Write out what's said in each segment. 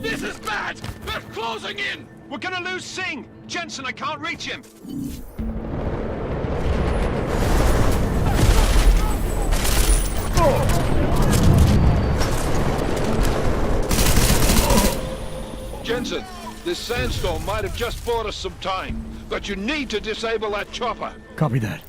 This is bad! They're closing in! We're gonna lose Singh! Jensen, I can't reach him! Jensen, this sandstorm might have just bought us some time, but you need to disable that chopper. Copy that.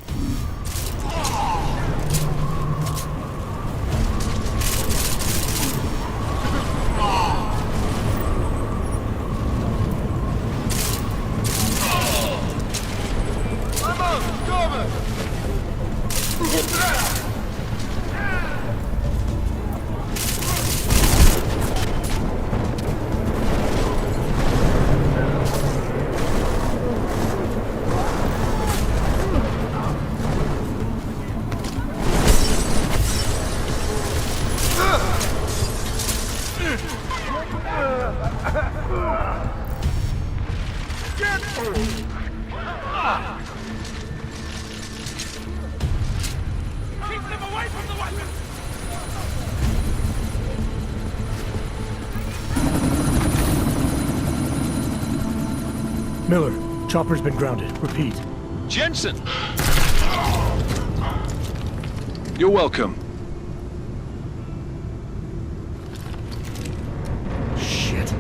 Keep them away from the weapon! Miller, chopper's been grounded. Repeat. Jensen! You're welcome. Shit.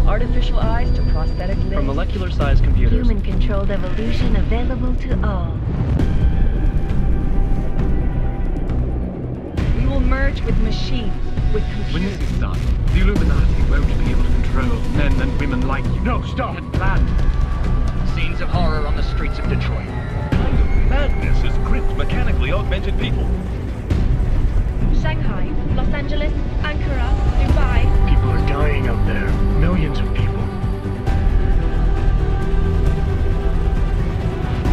Artificial eyes to prosthetic limbs. From molecular-sized computers. Human-controlled evolution available to all. We will merge with machines, with When computers. this is done, the Illuminati won't be able to control men and women like you. No, stop! We had planned. Scenes of horror on the streets of Detroit. Kind of madness is gripped mechanically augmented people. Shanghai, Los Angeles, Ankara, Dubai. People are dying out there. Millions of people.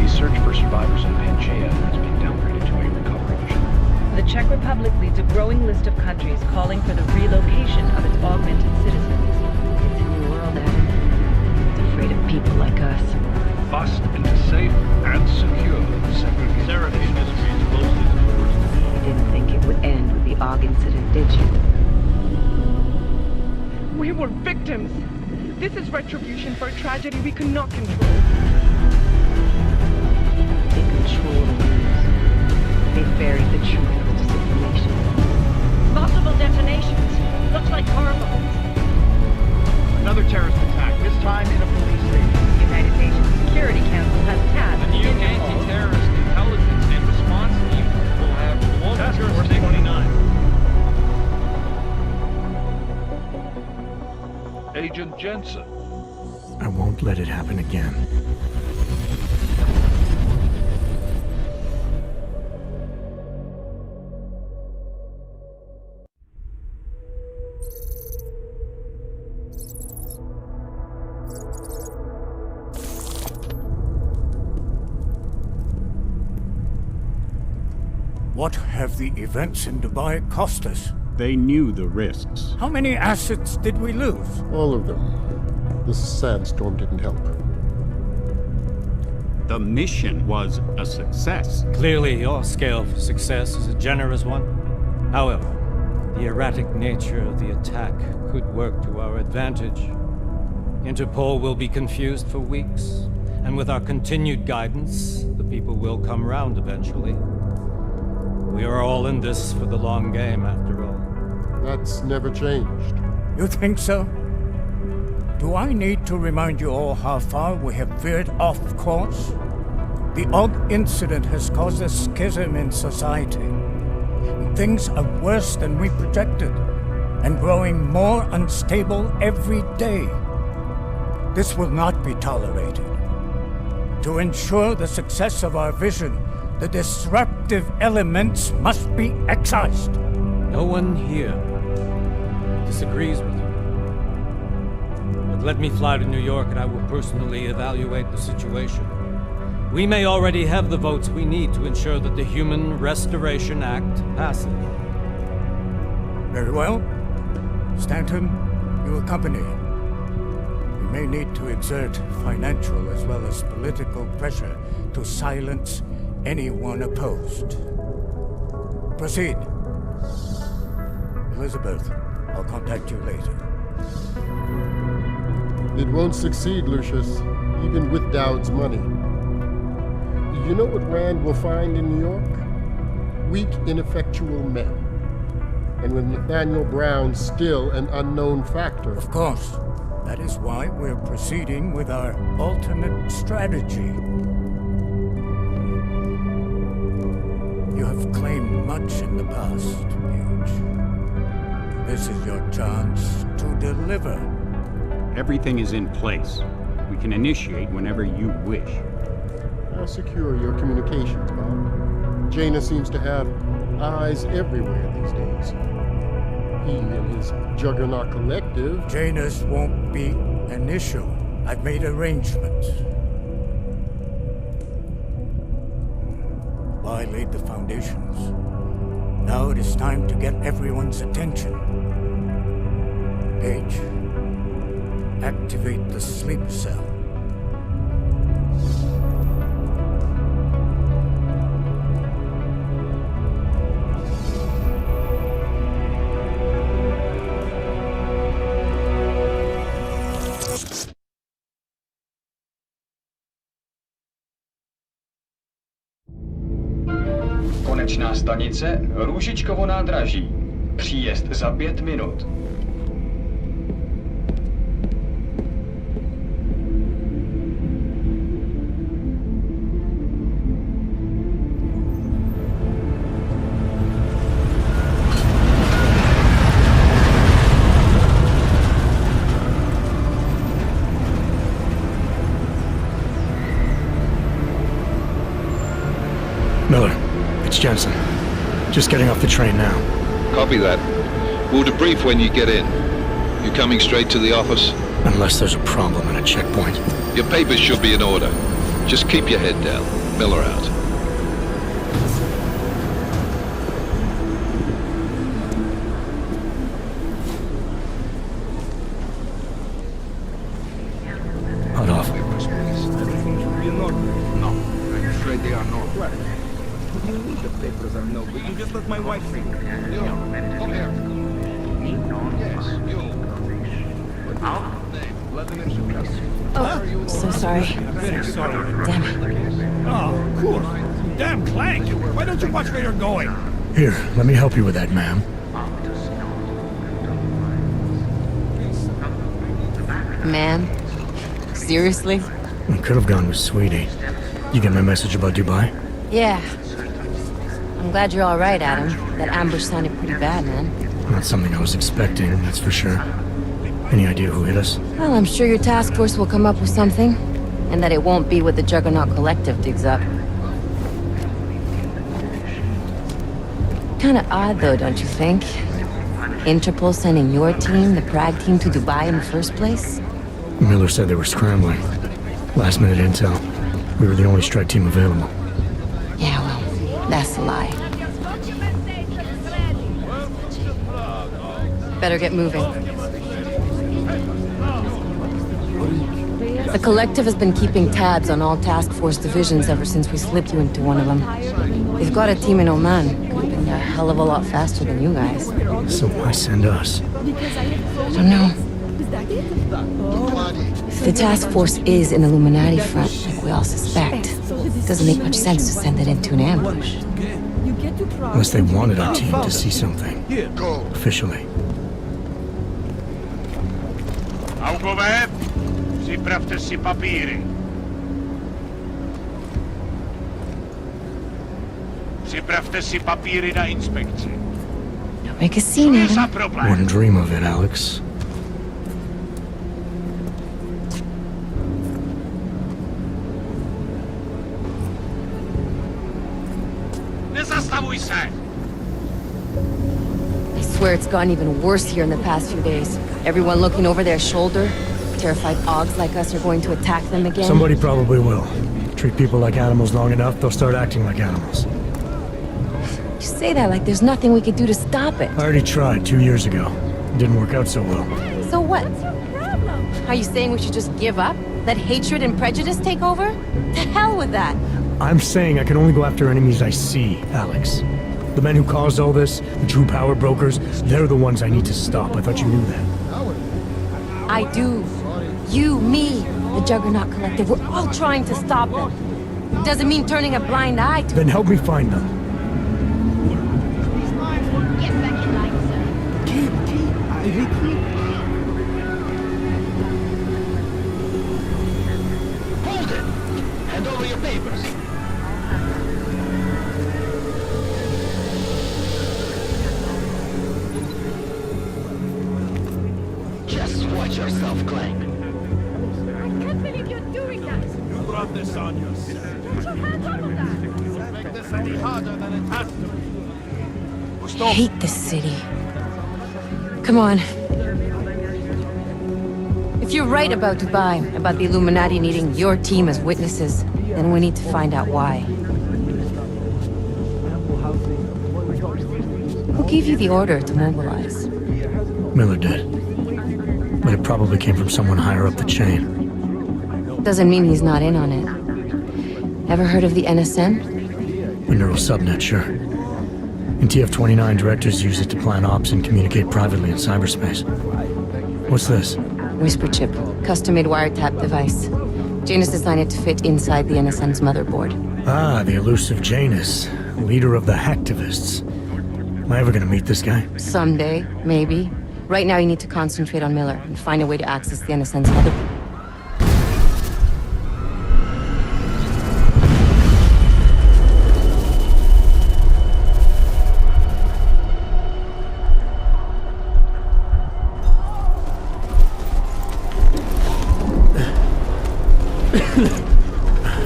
The search for survivors in Pangaea has been downgraded to a recovery mission. The Czech Republic leads a growing list of countries calling for the relocation of its augmented citizens. It's a new world, Adam. It's afraid of people like us. Bust into safe and secure segregation. Seraph Industries closely towards You didn't think it would end with the AUG incident, did you? We were victims. This is retribution for a tragedy we could not control. They control the news. They buried the truth with disinformation. Multiple detonations. Looks like car bombs. Another terrorist attack, this time in a police station. The United Nations Security Council has passed The new anti-terrorist intelligence and response team will have global Task Force jurisdiction. 29. Agent Jensen. I won't let it happen again. What have the events in Dubai cost us? They knew the risks. How many assets did we lose? All of them. This sandstorm didn't help. The mission was a success. Clearly, your scale for success is a generous one. However, the erratic nature of the attack could work to our advantage. Interpol will be confused for weeks, and with our continued guidance, the people will come round eventually. We are all in this for the long game, after all. That's never changed. You think so? Do I need to remind you all how far we have veered off course? The AUG incident has caused a schism in society. And things are worse than we projected, and growing more unstable every day. This will not be tolerated. To ensure the success of our vision, the disruptive elements must be excised. No one here disagrees with you. But Let me fly to New York and I will personally evaluate the situation. We may already have the votes we need to ensure that the Human Restoration Act passes. Very well. Stanton, you accompany. We may need to exert financial as well as political pressure to silence anyone opposed. Proceed. Elizabeth, I'll contact you later. It won't succeed, Lucius, even with Dowd's money. You know what Rand will find in New York? Weak, ineffectual men. And with Nathaniel Brown still an unknown factor. Of course. That is why we're proceeding with our alternate strategy. You have claimed much in the past, Paige. This is your chance to deliver. Everything is in place. We can initiate whenever you wish. How secure your communications, Bob? Jaina seems to have eyes everywhere these days. He and his Juggernaut Collective... Janus won't be an issue. I've made arrangements. I laid the foundations. Now it is time to get everyone's attention. Paige, activate the sleep cell. Konečná stanice Růžičkovo nádraží. Příjezd za 5 minut. Miller, it's Jensen. Just getting off the train now. Copy that. We'll debrief when you get in. You coming straight to the office? Unless there's a problem at a checkpoint. Your papers should be in order. Just keep your head down. Miller out. Hot off. No, I'm afraid they are not. The papers are no good. You just let my wife read. You, come here. Yes, you. Oh, so sorry. Very sorry. Damn it. Oh, cool. Damn clank. Why don't you watch where you're going? Here, let me help you with that, ma'am. Man? Seriously? I could have gone with Sweetie. You get my message about Dubai? Yeah. I'm glad you're all right, Adam. That ambush sounded pretty bad, man. Not something I was expecting, that's for sure. Any idea who hit us? Well, I'm sure your task force will come up with something. And that it won't be what the Juggernaut Collective digs up. Kinda odd, though, don't you think? Interpol sending your team, the Prague team, to Dubai in the first place? Miller said they were scrambling. Last minute intel. We were the only strike team available. Yeah, well, that's a lie. Better get moving. The Collective has been keeping tabs on all task force divisions ever since we slipped you into one of them. They've got a team in Oman. Could have been a hell of a lot faster than you guys. So why send us? I don't know. If the task force is an Illuminati front, like we all suspect, it doesn't make much sense to send it into an ambush. Unless they wanted our team to see something. Officially. Augové, připravte si papíry. Připravte si papíry na inspekci. Don't make a scene, Adam. Wouldn't dream of it, Alex. Nezastavuj se! I swear it's gotten even worse here in the past few days. Everyone looking over their shoulder, terrified Augs like us are going to attack them again? Somebody probably will. Treat people like animals long enough, they'll start acting like animals. You say that like there's nothing we could do to stop it. I already tried 2 years ago. It didn't work out so well. So what? Are you saying we should just give up? Let hatred and prejudice take over? To hell with that! I'm saying I can only go after enemies I see, Alex. The men who caused all this, the true power brokers, they're the ones I need to stop. I thought you knew that. I do. You, me, the Juggernaut Collective, we're all trying to stop them. Doesn't mean turning a blind eye to... Then help me find them. Hold it! Hand over your papers. Just watch yourself, Clank. I can't believe you're doing that! You brought this on yourself. Put your hands off of that! Make this any harder than it has to be. I hate this city. Come on. If you're right about Dubai, about the Illuminati needing your team as witnesses, then we need to find out why. Who gave you the order to mobilize? Miller did. But it probably came from someone higher up the chain. Doesn't mean he's not in on it. Ever heard of the NSN? A neural subnet, sure. In TF-29, directors use it to plan ops and communicate privately in cyberspace. What's this? Whisper chip, custom-made wiretap device. Janus designed it to fit inside the NSN's motherboard. Ah, the elusive Janus, leader of the hacktivists. Am I ever gonna meet this guy? Someday, maybe. Right now you need to concentrate on Miller and find a way to access the NSN's motherboard.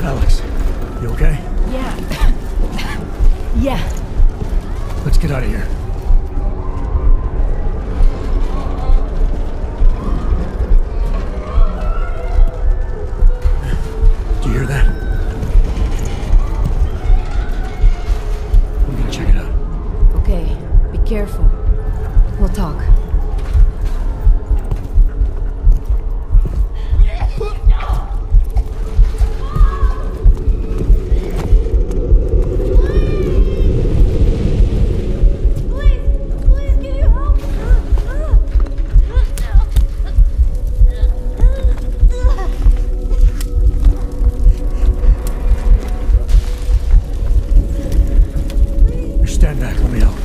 Alex, you okay? Yeah. Yeah. Let's get out of here. Do you hear that? I'm gonna check it out. Okay, be careful. We'll talk. Stand back, let me help.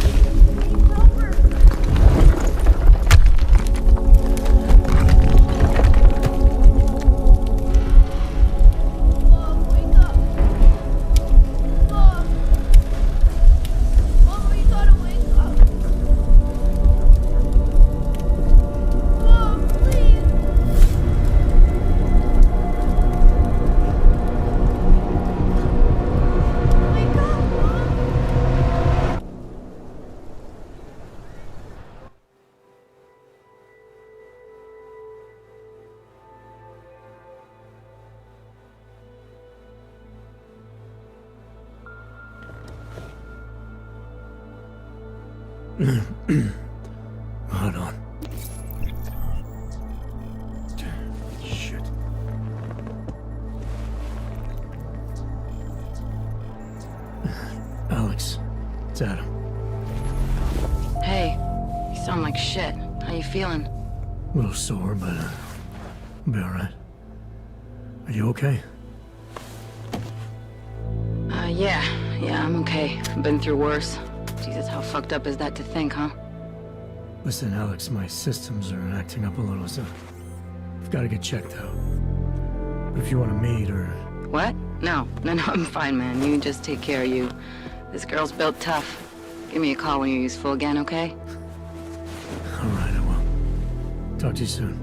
Hold on. Shit. Alex, it's Adam. Hey, you sound like shit. How you feeling? A little sore, but I'll be alright. Are you okay? Yeah, I'm okay. I've been through worse. Jesus, how fucked up is that to think, huh? Listen, Alex, my systems are acting up a little, so I've got to get checked out. But if you want to meet or... What? No, I'm fine, man. You just take care of you. This girl's built tough. Give me a call when you're useful again, okay? Alright, I will. Talk to you soon.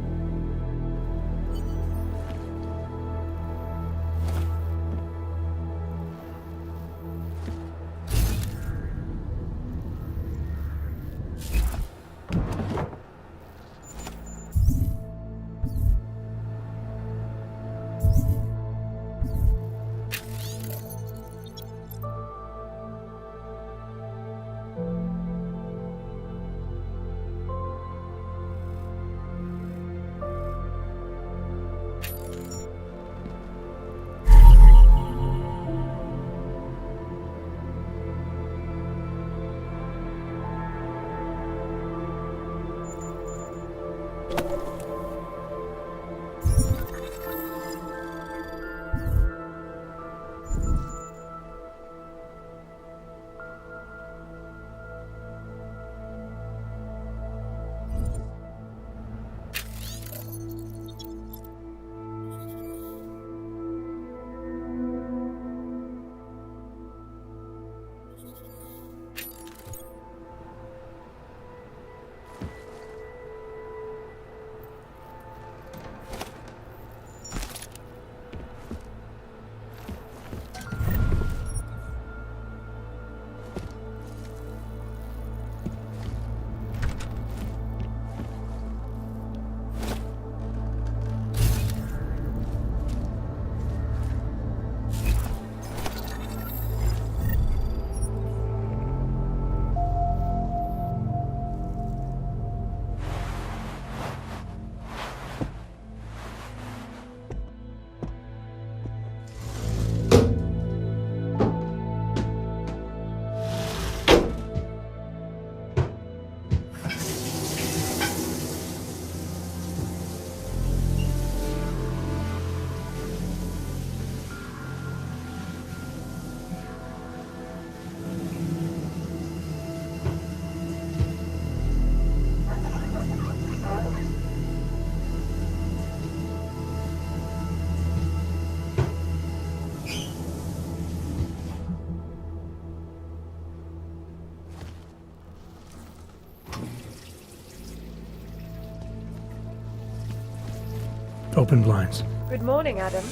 Open blinds. Good morning, Adam.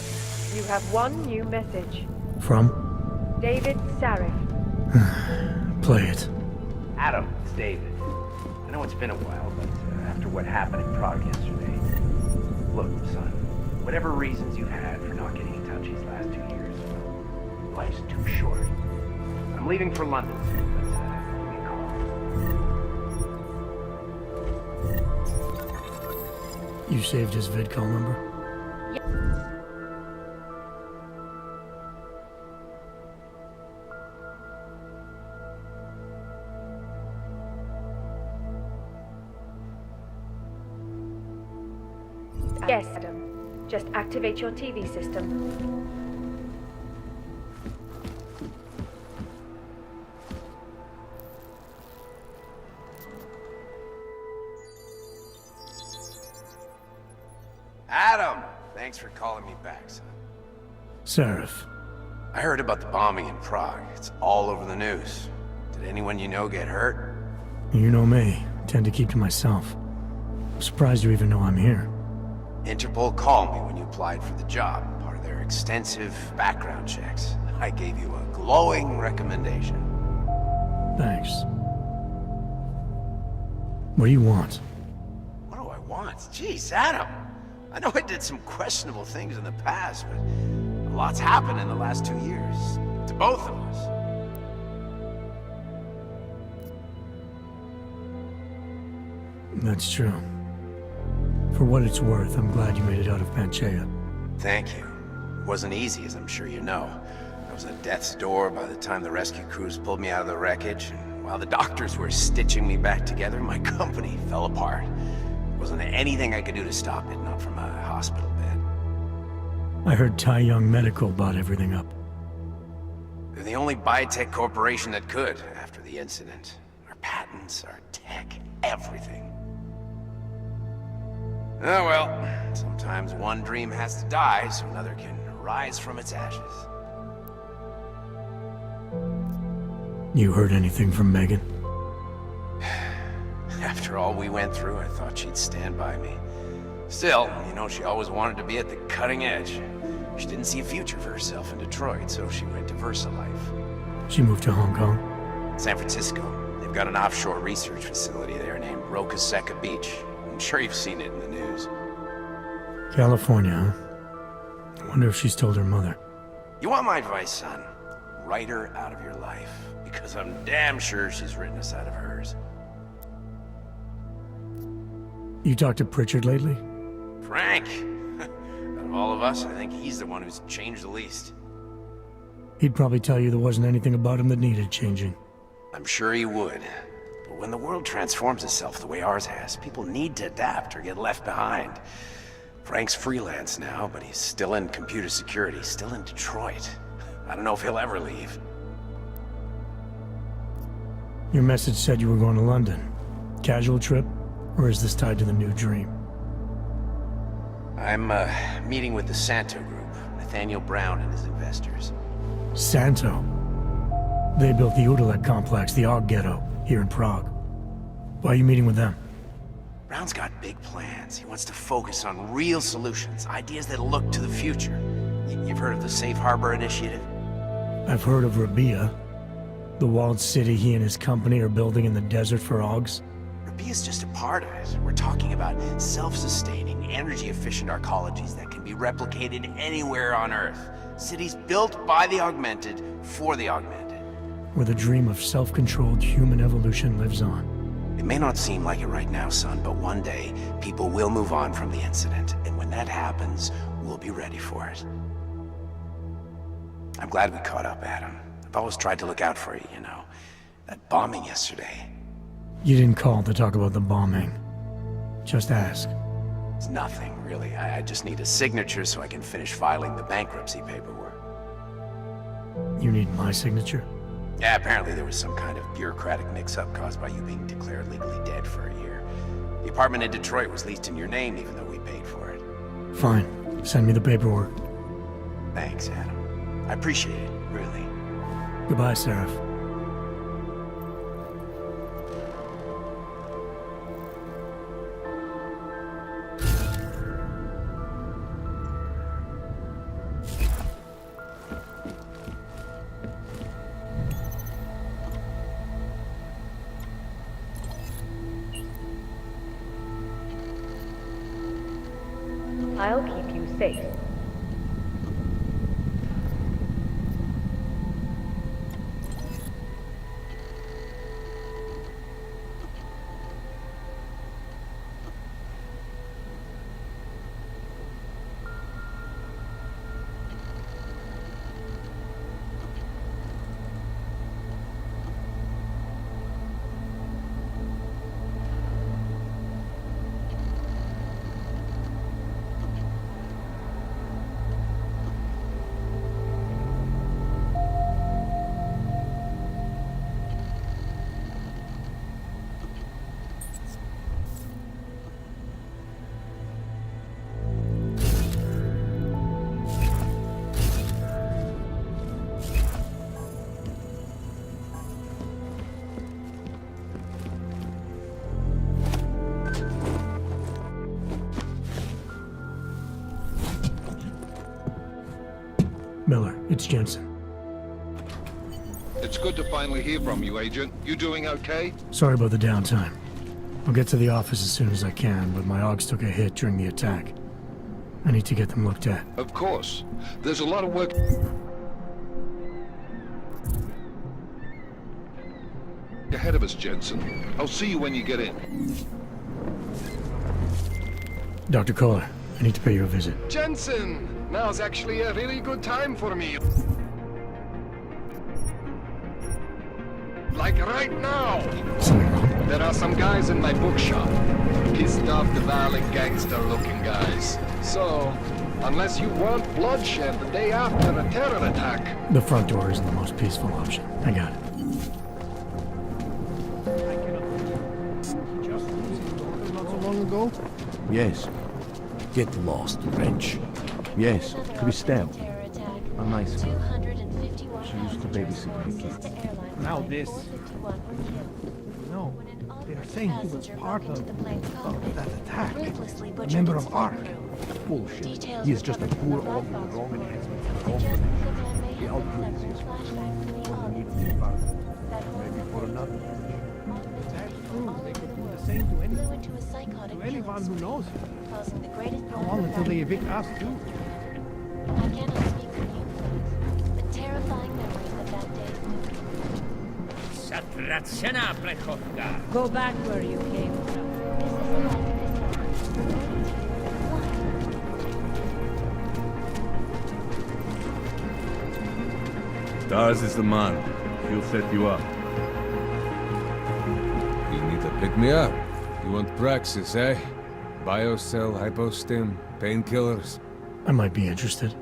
You have one new message. From? David Sarif. Play it. Adam, it's David. I know it's been a while, but after what happened in Prague yesterday... Look, son, whatever reasons you've had for not getting in touch these last 2 years, life's too short. I'm leaving for London soon, but give me a call. You saved his vidcall number? Yes, Adam. Just activate your TV system. Adam! Thanks for calling me back, son. Sarif. I heard about the bombing in Prague. It's all over the news. Did anyone you know get hurt? You know me. I tend to keep to myself. I'm surprised you even know I'm here. Interpol called me when you applied for the job, part of their extensive background checks. I gave you a glowing recommendation. Thanks. What do you want? What do I want? Jeez, Adam! I know I did some questionable things in the past, but a lot's happened in the last 2 years. To both of us. That's true. For what it's worth, I'm glad you made it out of Panchaea. Thank you. It wasn't easy, as I'm sure you know. I was at death's door by the time the rescue crews pulled me out of the wreckage, and while the doctors were stitching me back together, my company fell apart. There wasn't anything I could do to stop it, not from a hospital bed. I heard Tai Young Medical bought everything up. They're the only biotech corporation that could, after the incident. Our patents, our tech, everything. Oh well, sometimes one dream has to die so another can rise from its ashes. You heard anything from Megan? After all we went through, I thought she'd stand by me. Still, you know, she always wanted to be at the cutting edge. She didn't see a future for herself in Detroit, so she went to VersaLife. She moved to Hong Kong? San Francisco. They've got an offshore research facility there named Rokaseca Beach. I'm sure you've seen it in the news. California, huh? I wonder if she's told her mother. You want my advice, son? Write her out of your life. Because I'm damn sure she's written us out of hers. You talked to Pritchard lately? Frank! Out of all of us, I think he's the one who's changed the least. He'd probably tell you there wasn't anything about him that needed changing. I'm sure he would. But when the world transforms itself the way ours has, people need to adapt or get left behind. Frank's freelance now, but he's still in computer security, still in Detroit. I don't know if he'll ever leave. Your message said you were going to London. Casual trip? Or is this tied to the new dream? I'm meeting with the Santo Group, Nathaniel Brown and his investors. Santo? They built the Udalek complex, the Og Ghetto, here in Prague. Why are you meeting with them? Brown's got big plans. He wants to focus on real solutions, ideas that look to the future. You've heard of the Safe Harbor Initiative? I've heard of Rabia. The walled city he and his company are building in the desert for Augs. Rabia's just a part of it. We're talking about self-sustaining, energy-efficient arcologies that can be replicated anywhere on Earth. Cities built by the augmented, for the augmented. Where the dream of self-controlled human evolution lives on. It may not seem like it right now, son, but one day, people will move on from the incident, and when that happens, we'll be ready for it. I'm glad we caught up, Adam. I've always tried to look out for you, you know. That bombing yesterday. You didn't call to talk about the bombing. Just ask. It's nothing, really. I just need a signature so I can finish filing the bankruptcy paperwork. You need my signature? Yeah, apparently there was some kind of bureaucratic mix-up caused by you being declared legally dead for a year. The apartment in Detroit was leased in your name even though we paid for it. Fine. Send me the paperwork. Thanks, Adam. I appreciate it, really. Goodbye, Sarif. safe. Miller, it's Jensen. It's good to finally hear from you, Agent. You doing okay? Sorry about the downtime. I'll get to the office as soon as I can, but my AUGs took a hit during the attack. I need to get them looked at. Of course. There's a lot of work ahead of us, Jensen. I'll see you when you get in. Dr. Kohler, I need to pay you a visit. Jensen! Now's actually a really good time for me. Like right now. Something wrong? There are some guys in my bookshop. Pissed off the valley gangster-looking guys. So, unless you want bloodshed the day after a terror attack... The front door isn't the most peaceful option. I got it. Not so long ago? Yes. Get lost, wrench. Yes, to be stabbed. A nice one. She used to babysit the kids. Now this. No, they're saying he was part of that attack. A member of ARC. Bullshit. He is just a poor old wrong enhancement for confidence. The output is useful. All we need to be part maybe for another. That's true. They could do the same to anyone. To anyone who knows him. How long until they evict us too? I cannot speak for you folks, but terrifying memories of that day. Go back where you came from. Stars is the man. He'll set you up. You need to pick me up. You want Praxis, eh? Biocell, hypostim, painkillers. I might be interested.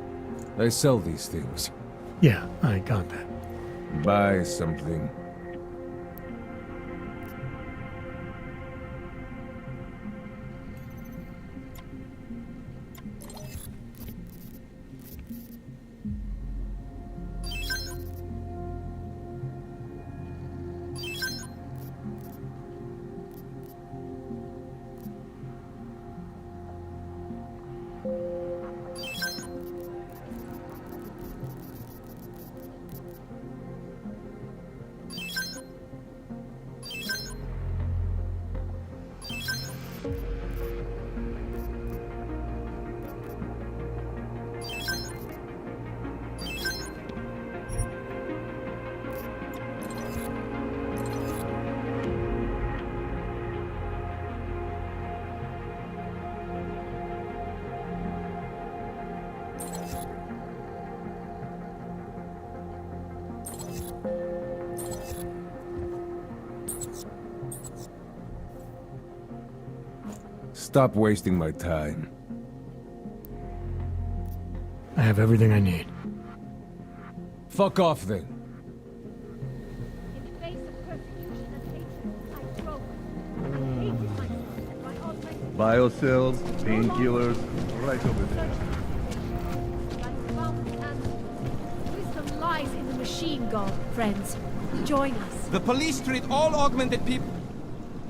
I sell these things. Yeah, I got that. Buy something. Stop wasting my time. I have everything I need. Fuck off then. Biocells, painkillers, right over there. Wisdom lies in the machine god, friends. Join us. The police treat all augmented people.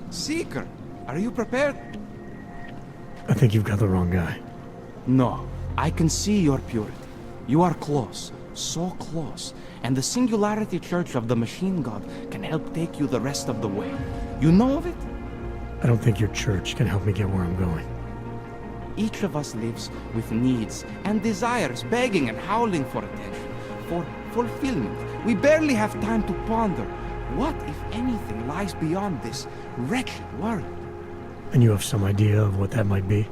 Seeker, are you prepared? I think you've got the wrong guy. No, I can see your purity. You are close, so close, and the Singularity Church of the Machine God can help take you the rest of the way. You know of it? I don't think your church can help me get where I'm going. Each of us lives with needs and desires, begging and howling for attention, for fulfillment. We barely have time to ponder what, if anything, lies beyond this wretched world. And you have some idea of what that might be?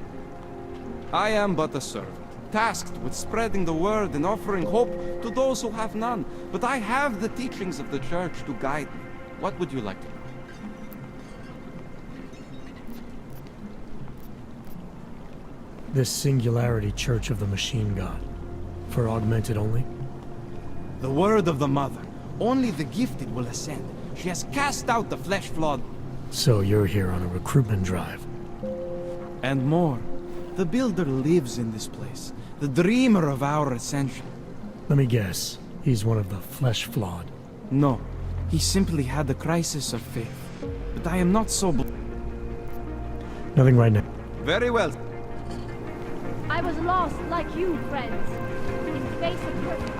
I am but a servant, tasked with spreading the word and offering hope to those who have none. But I have the teachings of the Church to guide me. What would you like to know? This Singularity Church of the Machine God. For augmented only? The word of the Mother. Only the gifted will ascend. She has cast out the flesh-flawed. So you're here on a recruitment drive. And more. The Builder lives in this place. The dreamer of our ascension. Let me guess. He's one of the flesh-flawed. No. He simply had a crisis of faith. But I am not so... Nothing right now. Very well. I was lost like you, friends. In face of persecution.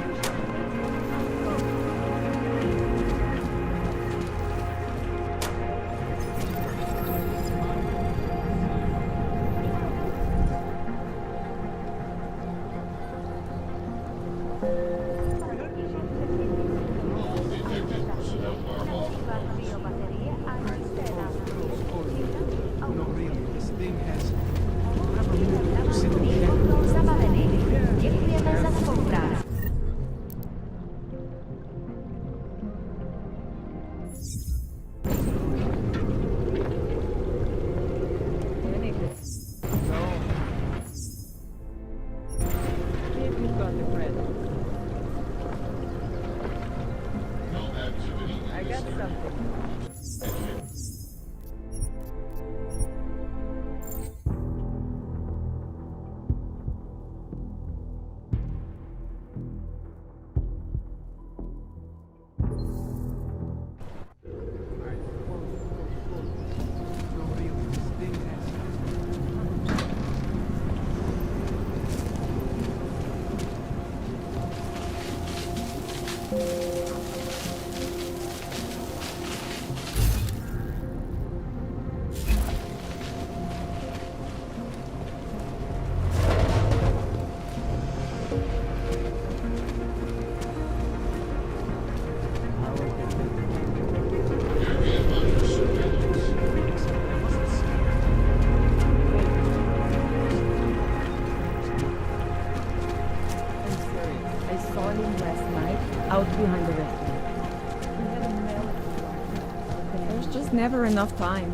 Never enough time.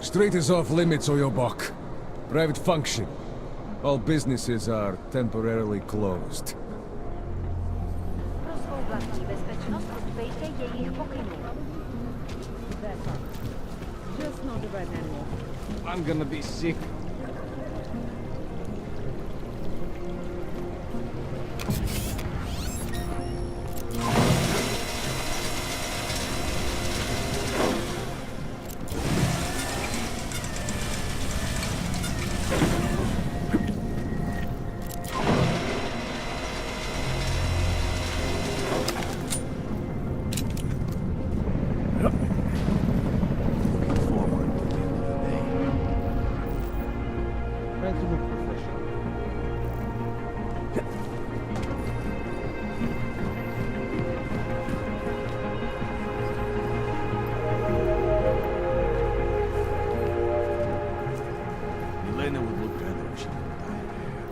Street is off limits, Oyobok. Private function. All businesses are temporarily closed. Just not the right animal. I'm gonna be sick.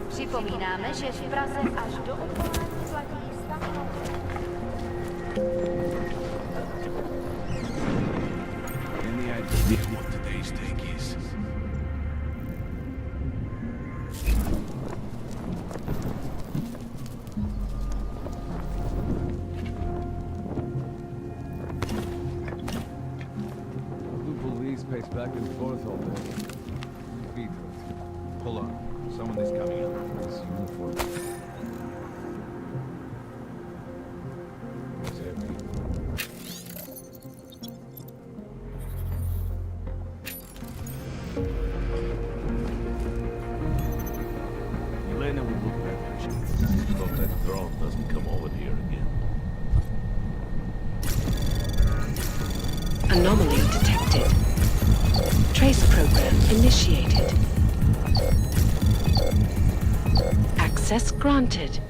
Připomínáme, že v Praze až do odvolání platí stav nouze. Any idea what today's take is? The police pace back and forth all day. Beat it. Hold on. Someone is coming up. This uniform. It's heavy. Elena will look better. Hope that drone doesn't come over here again. Anomaly detected. Trace program initiated. Access granted.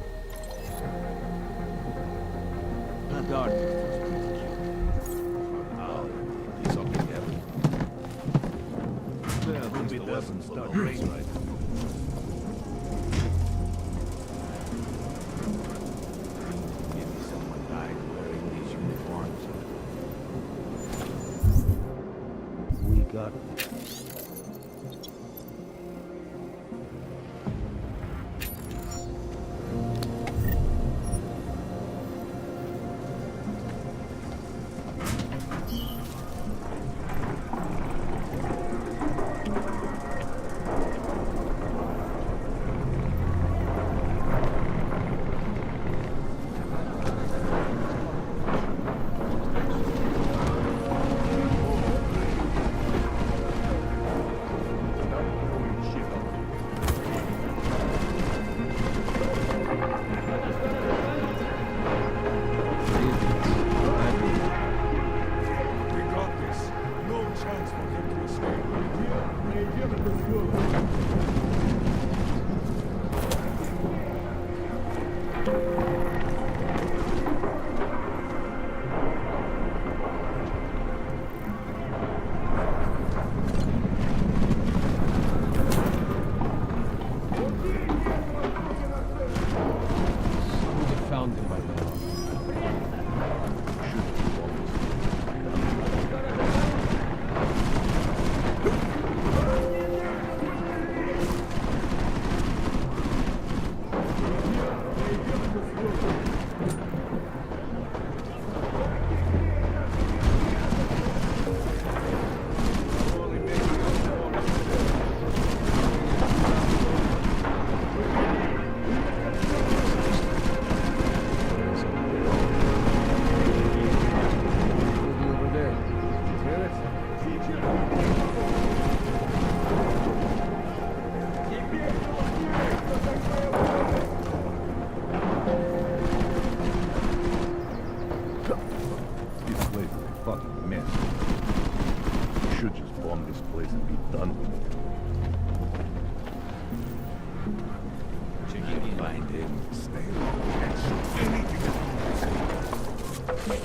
We got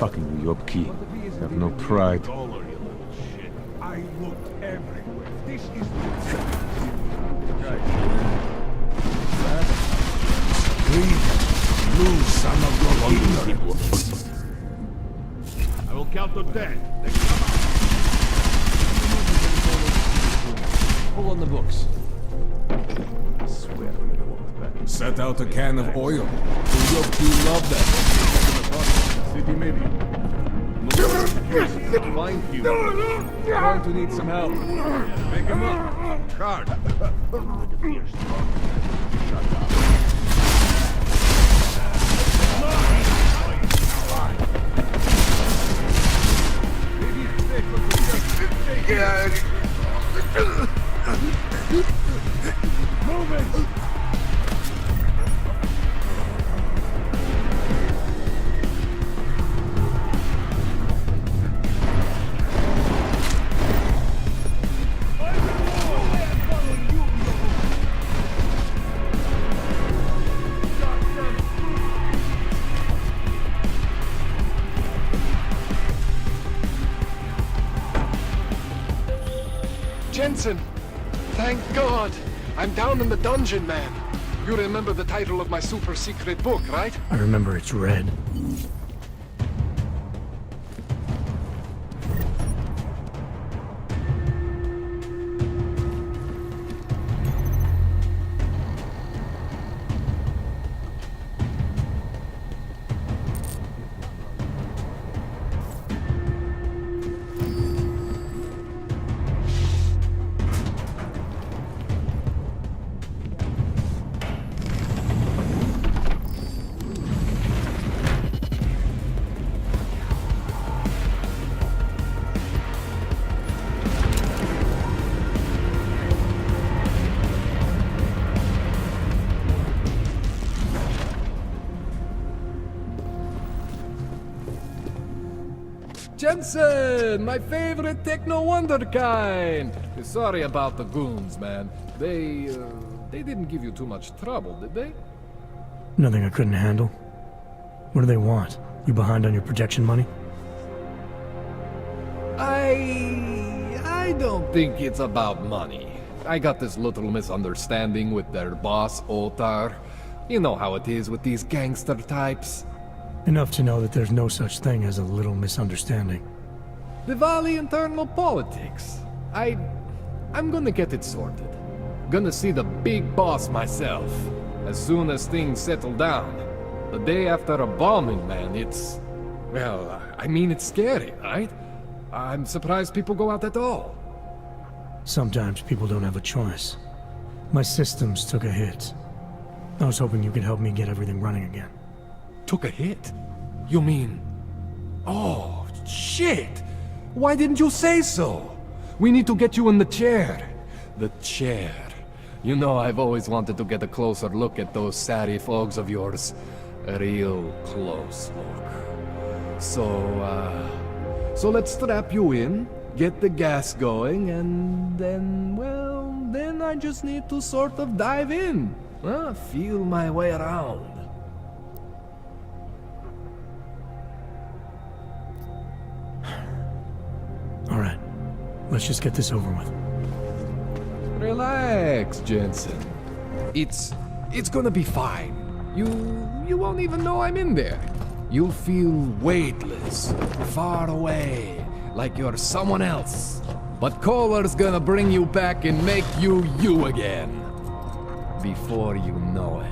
Fucking New York key. Have no pride. I looked everywhere. This is Lose some of your ignorance. I will count to 10. Pull on the books. I swear we walked back. Set out a can of oil. New York key love that. City maybe. No, find you. Going to need some help. Pick him up. Card. Moving. Jensen! Thank God! I'm down in the dungeon, man. You remember the title of my super secret book, right? I remember it's red. Jensen, my favorite techno wonderkind. Sorry about the goons, man. They didn't give you too much trouble, did they? Nothing I couldn't handle. What do they want? You behind on your protection money? I don't think it's about money. I got this little misunderstanding with their boss, Otar. You know how it is with these gangster types. Enough to know that there's no such thing as a little misunderstanding. Diwali internal politics. I'm gonna get it sorted. Gonna see the big boss myself. As soon as things settle down. The day after a bombing, man, it's... Well, I mean, it's scary, right? I'm surprised people go out at all. Sometimes people don't have a choice. My systems took a hit. I was hoping you could help me get everything running again. Took a hit? You mean... Oh, shit! Why didn't you say so? We need to get you in the chair. The chair. You know, I've always wanted to get a closer look at those satty fogs of yours. A real close look. So let's strap you in, get the gas going, and then, well, then I just need to sort of dive in. Feel my way around. All right, let's just get this over with. Relax, Jensen. It's gonna be fine. You won't even know I'm in there. You'll feel weightless, far away, like you're someone else. But Kohler's gonna bring you back and make you you again. Before you know it.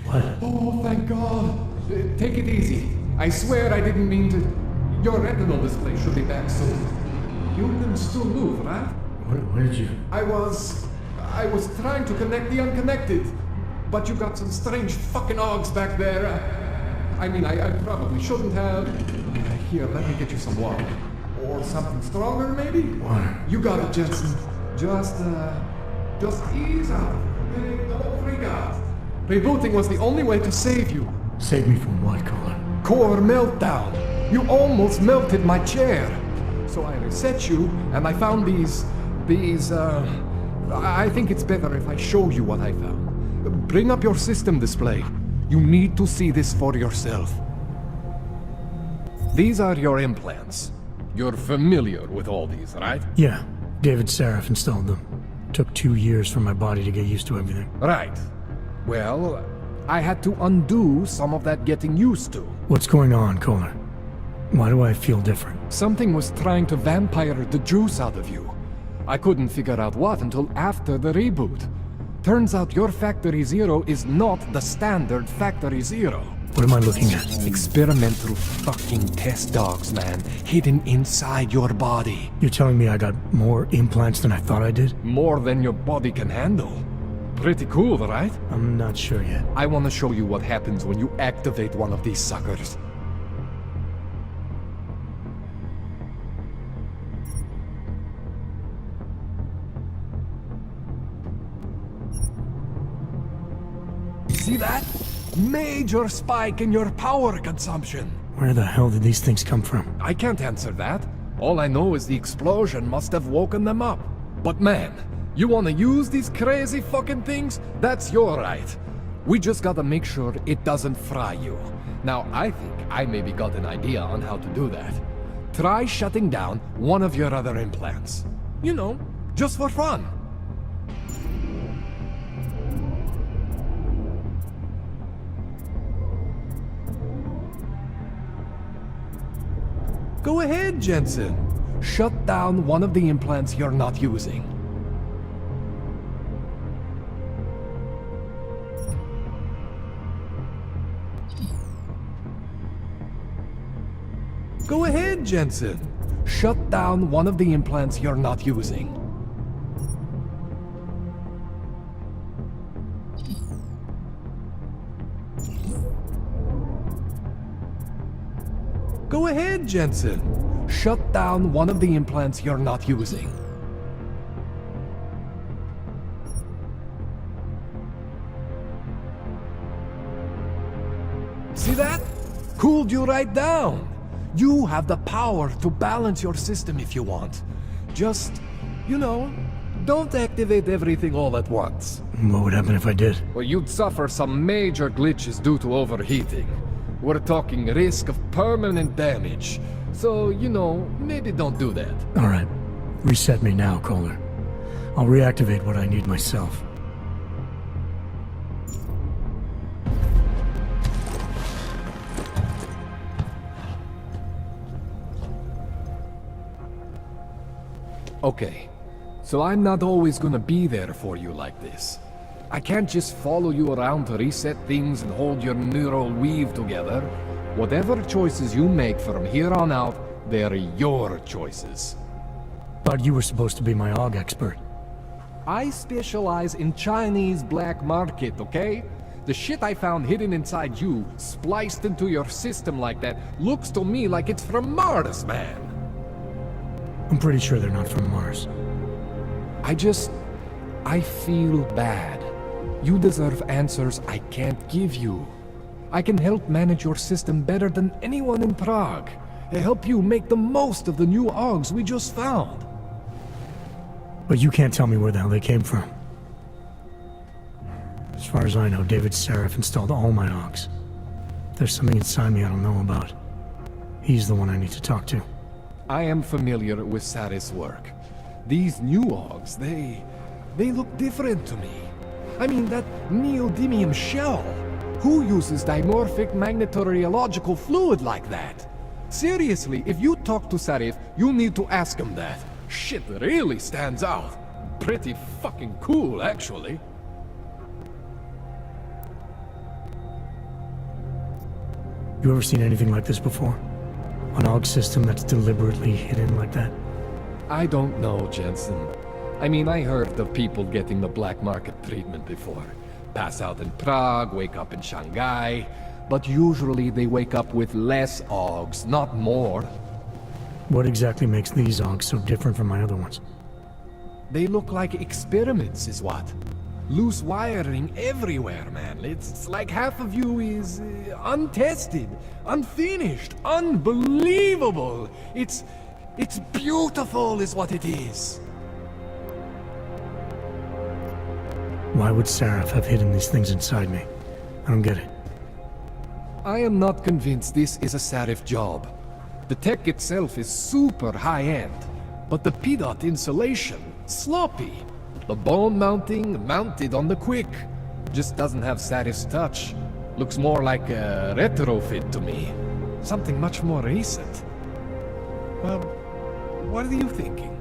What? Oh, thank God. Take it easy. I swear I didn't mean to... Your retinal display should be back soon. You can still move, right? What did you... I was trying to connect the unconnected. But you got some strange fucking ogs back there. I mean, I probably shouldn't have... Here, let me get you some water. Or something stronger, maybe? Water. You got it, Jensen. Just ease out. Don't freak out. Rebooting was the only way to save you. Save me from what, Kohler? Core meltdown. You almost melted my chair. So I reset you, and I found these... I think it's better if I show you what I found. Bring up your system display. You need to see this for yourself. These are your implants. You're familiar with all these, right? Yeah, David Seraph installed them. Took 2 years for my body to get used to everything. Right. Well, I had to undo some of that getting used to. What's going on, Kohler? Why do I feel different? Something was trying to vampire the juice out of you. I couldn't figure out what until after the reboot. Turns out your Factory Zero is not the standard Factory Zero. What am I looking at? Experimental fucking test dogs, man. Hidden inside your body. You're telling me I got more implants than I thought I did? More than your body can handle. Pretty cool, right? I'm not sure yet. I want to show you what happens when you activate one of these suckers. See that? Major spike in your power consumption. Where the hell did these things come from? I can't answer that. All I know is the explosion must have woken them up. But man, you wanna use these crazy fucking things? That's your right. We just gotta make sure it doesn't fry you. Now, I think I maybe got an idea on how to do that. Try shutting down one of your other implants. You know, just for fun. Go ahead, Jensen. Shut down one of the implants you're not using. Go ahead, Jensen. Shut down one of the implants you're not using. Go ahead, Jensen. Shut down one of the implants you're not using. See that? Cooled you right down. You have the power to balance your system if you want. Just, you know, don't activate everything all at once. What would happen if I did? Well, you'd suffer some major glitches due to overheating. We're talking risk of permanent damage. So, you know, maybe don't do that. Alright. Reset me now, Kohler. I'll reactivate what I need myself. Okay, so I'm not always gonna be there for you like this. I can't just follow you around to reset things and hold your neural weave together. Whatever choices you make from here on out, they're your choices. But you were supposed to be my AUG expert. I specialize in Chinese black market, okay? The shit I found hidden inside you, spliced into your system like that, looks to me like it's from Mars, man. I'm pretty sure they're not from Mars. I feel bad. You deserve answers I can't give you. I can help manage your system better than anyone in Prague. Help you make the most of the new AUGs we just found. But you can't tell me where the hell they came from. As far as I know, David Seraph installed all my AUGs. There's something inside me I don't know about. He's the one I need to talk to. I am familiar with Sarah's work. These new AUGs, they look different to me. I mean, that neodymium shell. Who uses dimorphic magnetorheological fluid like that? Seriously, if you talk to Sarif, you need to ask him that. Shit really stands out. Pretty fucking cool, actually. You ever seen anything like this before? An AUG system that's deliberately hidden like that? I don't know, Jensen. I mean, I heard of people getting the black market treatment before. Pass out in Prague, wake up in Shanghai, but usually they wake up with less AUGs, not more. What exactly makes these AUGs so different from my other ones? They look like experiments, is what? Loose wiring everywhere, man. It's like half of you is untested, unfinished, unbelievable. It's beautiful is what it is. Why would Seraph have hidden these things inside me? I don't get it. I am not convinced this is a Sarif job. The tech itself is super high-end, but the PDOT insulation, sloppy. The bone mounting, mounted on the quick. Just doesn't have Sarif's touch. Looks more like a retrofit to me. Something much more recent. What are you thinking?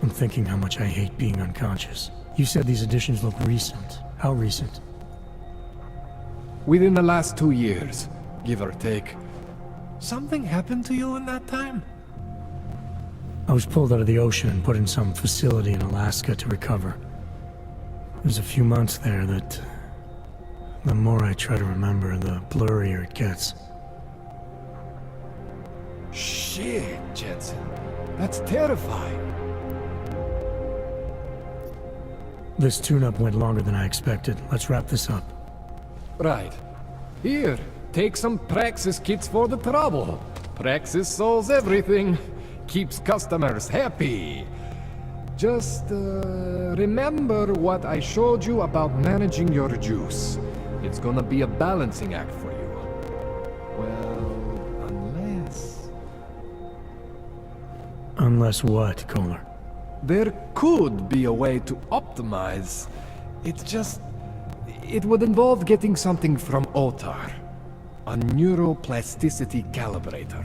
I'm thinking how much I hate being unconscious. You said these additions look recent. How recent? Within the last 2 years, give or take. Something happened to you in that time? I was pulled out of the ocean and put in some facility in Alaska to recover. There's a few months there that... the more I try to remember, the blurrier it gets. Shit, Jensen. That's terrifying. This tune-up went longer than I expected. Let's wrap this up. Right. Here, take some Praxis kits for the trouble. Praxis solves everything. Keeps customers happy. Just, remember what I showed you about managing your juice. It's gonna be a balancing act for you. Well, unless... Unless what, Kohler? There could be a way to optimize. It's just... it would involve getting something from OTAR. A neuroplasticity calibrator.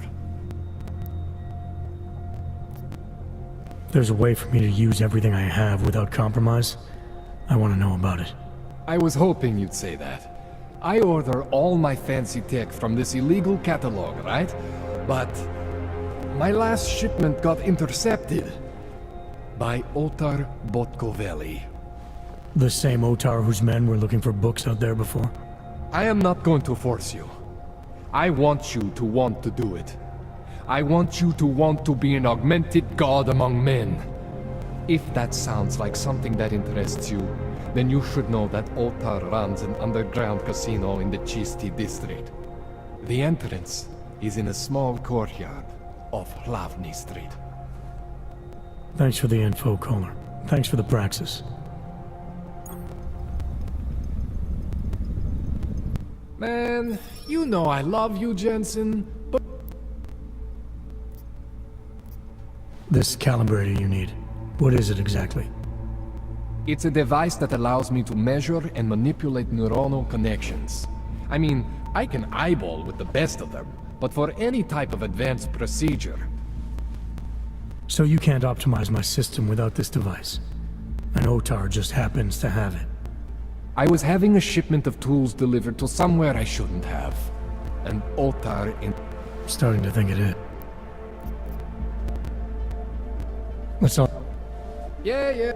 There's a way for me to use everything I have without compromise? I want to know about it. I was hoping you'd say that. I order all my fancy tech from this illegal catalog, right? But my last shipment got intercepted by Otar Botkoveli. The same Otar whose men were looking for books out there before? I am not going to force you. I want you to want to do it. I want you to want to be an augmented god among men. If that sounds like something that interests you, then you should know that Otar runs an underground casino in the Chisti district. The entrance is in a small courtyard off Hlavny Street. Thanks for the info, Kohler. Thanks for the praxis. Man, you know I love you, Jensen, but... This calibrator you need, what is it exactly? It's a device that allows me to measure and manipulate neuronal connections. I mean, I can eyeball with the best of them, but for any type of advanced procedure... So you can't optimize my system without this device? And Otar just happens to have it. I was having a shipment of tools delivered to somewhere I shouldn't have. And Otar in... Starting to think it is. Let's all... Yeah.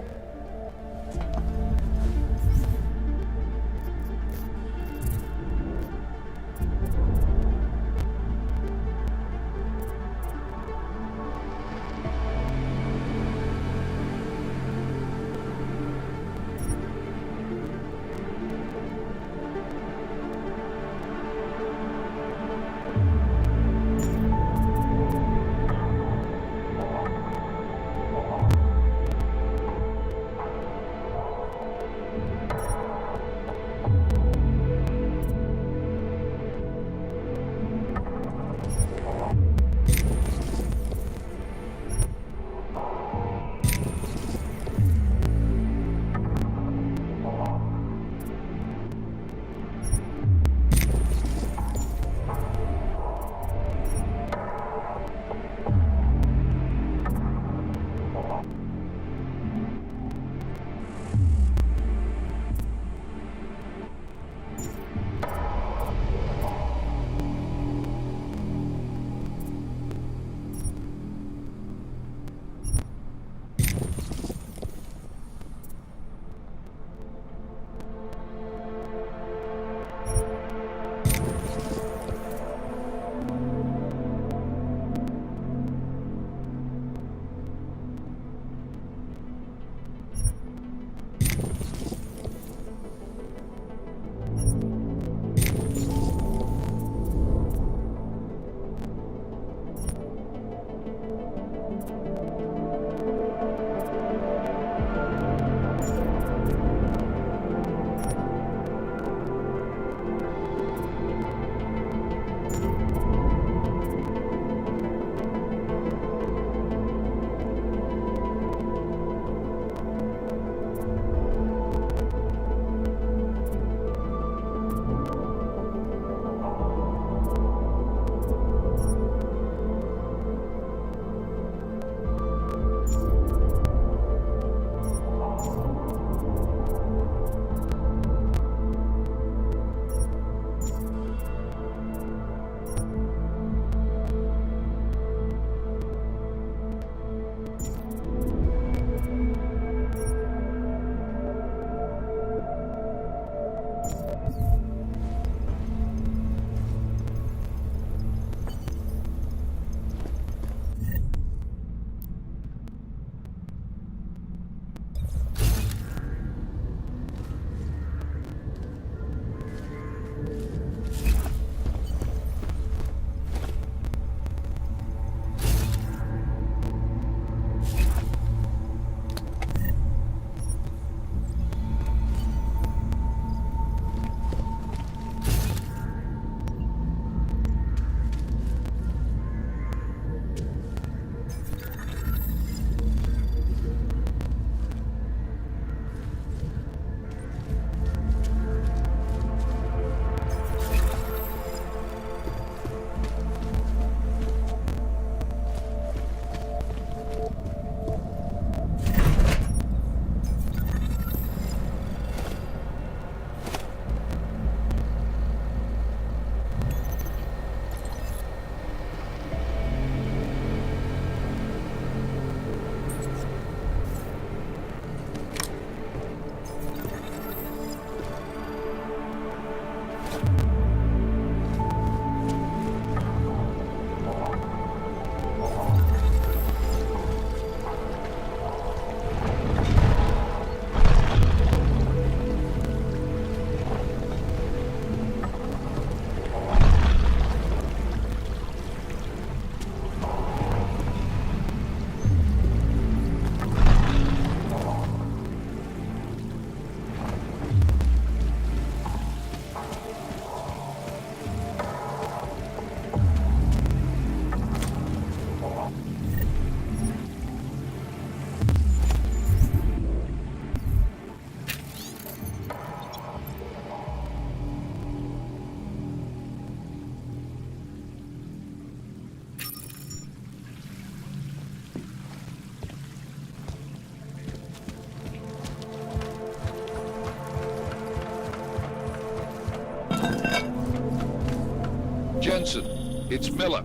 Jensen, it's Miller.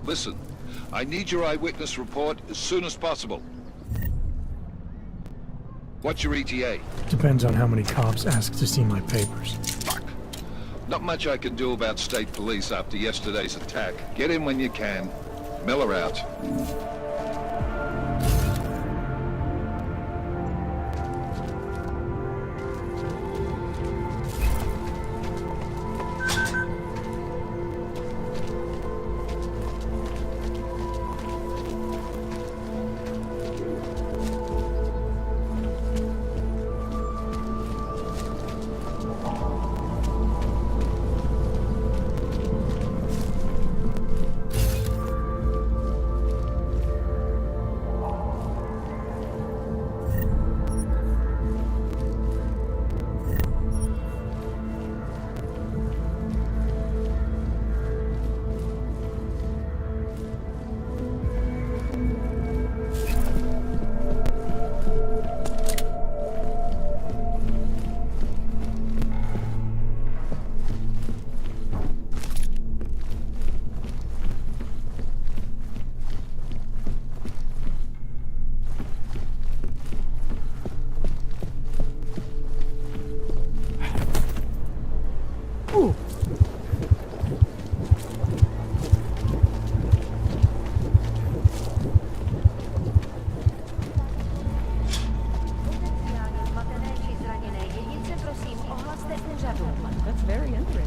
Listen, I need your eyewitness report as soon as possible. What's your ETA? Depends on how many cops ask to see my papers. Fuck. Not much I can do about state police after yesterday's attack. Get in when you can. Miller out. That's very interesting.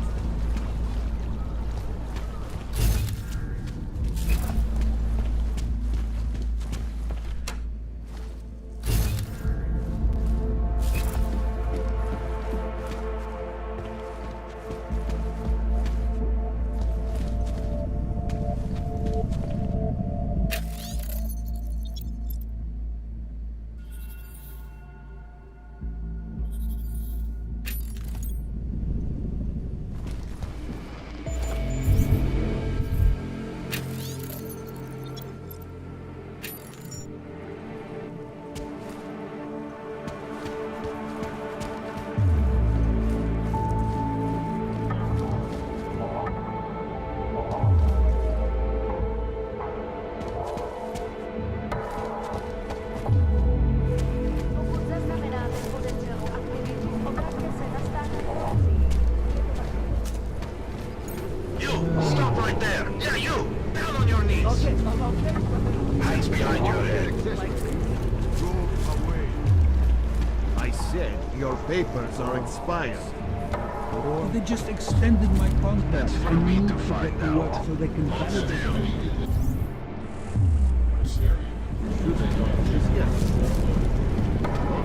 Stop right there! Yeah, you! Down on your knees! Okay. Hands behind your head. Go away. I said your papers are expired. They just extended my contract. That's for me to find out. So they can validate.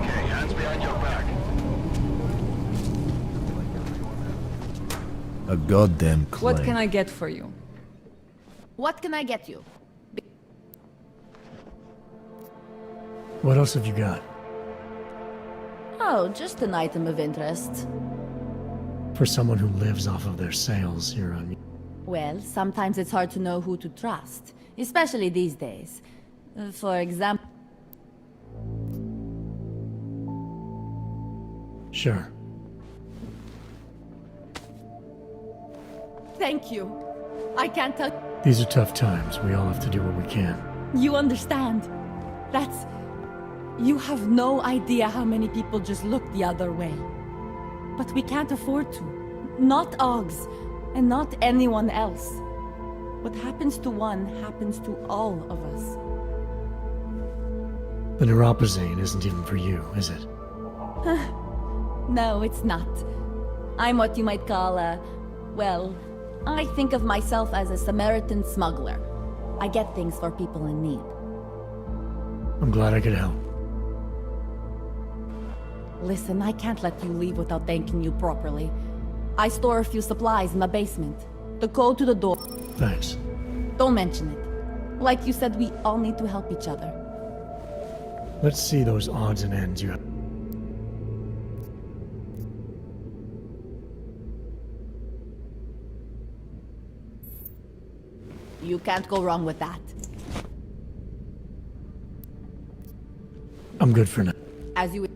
Okay, hands behind your back. A goddamn claim. What can I get for you? What can I get you? What else have you got? Oh, just an item of interest. For someone who lives off of their sales, you're on... Well, sometimes it's hard to know who to trust, especially these days. For example... Sure. Thank you. I can't tell... These are tough times. We all have to do what we can. You understand. That's... You have no idea how many people just look the other way. But we can't afford to. Not Oggs, and not anyone else. What happens to one happens to all of us. The neuropazine isn't even for you, is it? No, it's not. I'm what you might call a... Well, I think of myself as a Samaritan smuggler. I get things for people in need. I'm glad I could help. Listen, I can't let you leave without thanking you properly. I store a few supplies in the basement. The code to the door. Thanks. Don't mention it. Like you said, we all need to help each other. Let's see those odds and ends you have. You can't go wrong with that. I'm good for now. As you...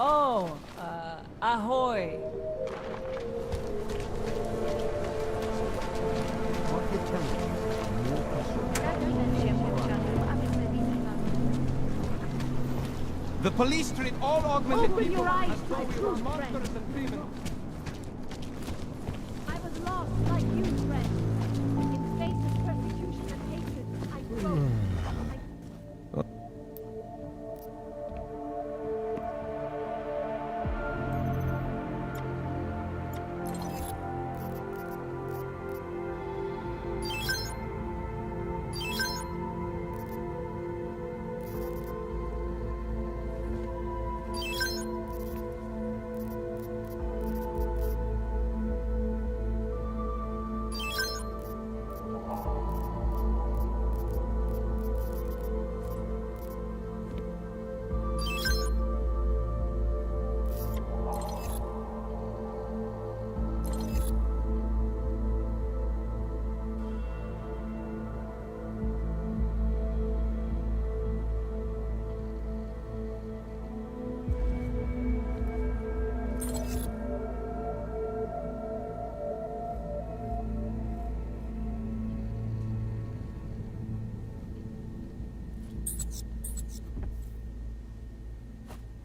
Oh, ahoy. What you're telling me is more The police treat all augmented Open people your eyes, as though my we true were monsters friend. and criminals. I was lost like you, friend. In the face of persecution and hatred, I broke.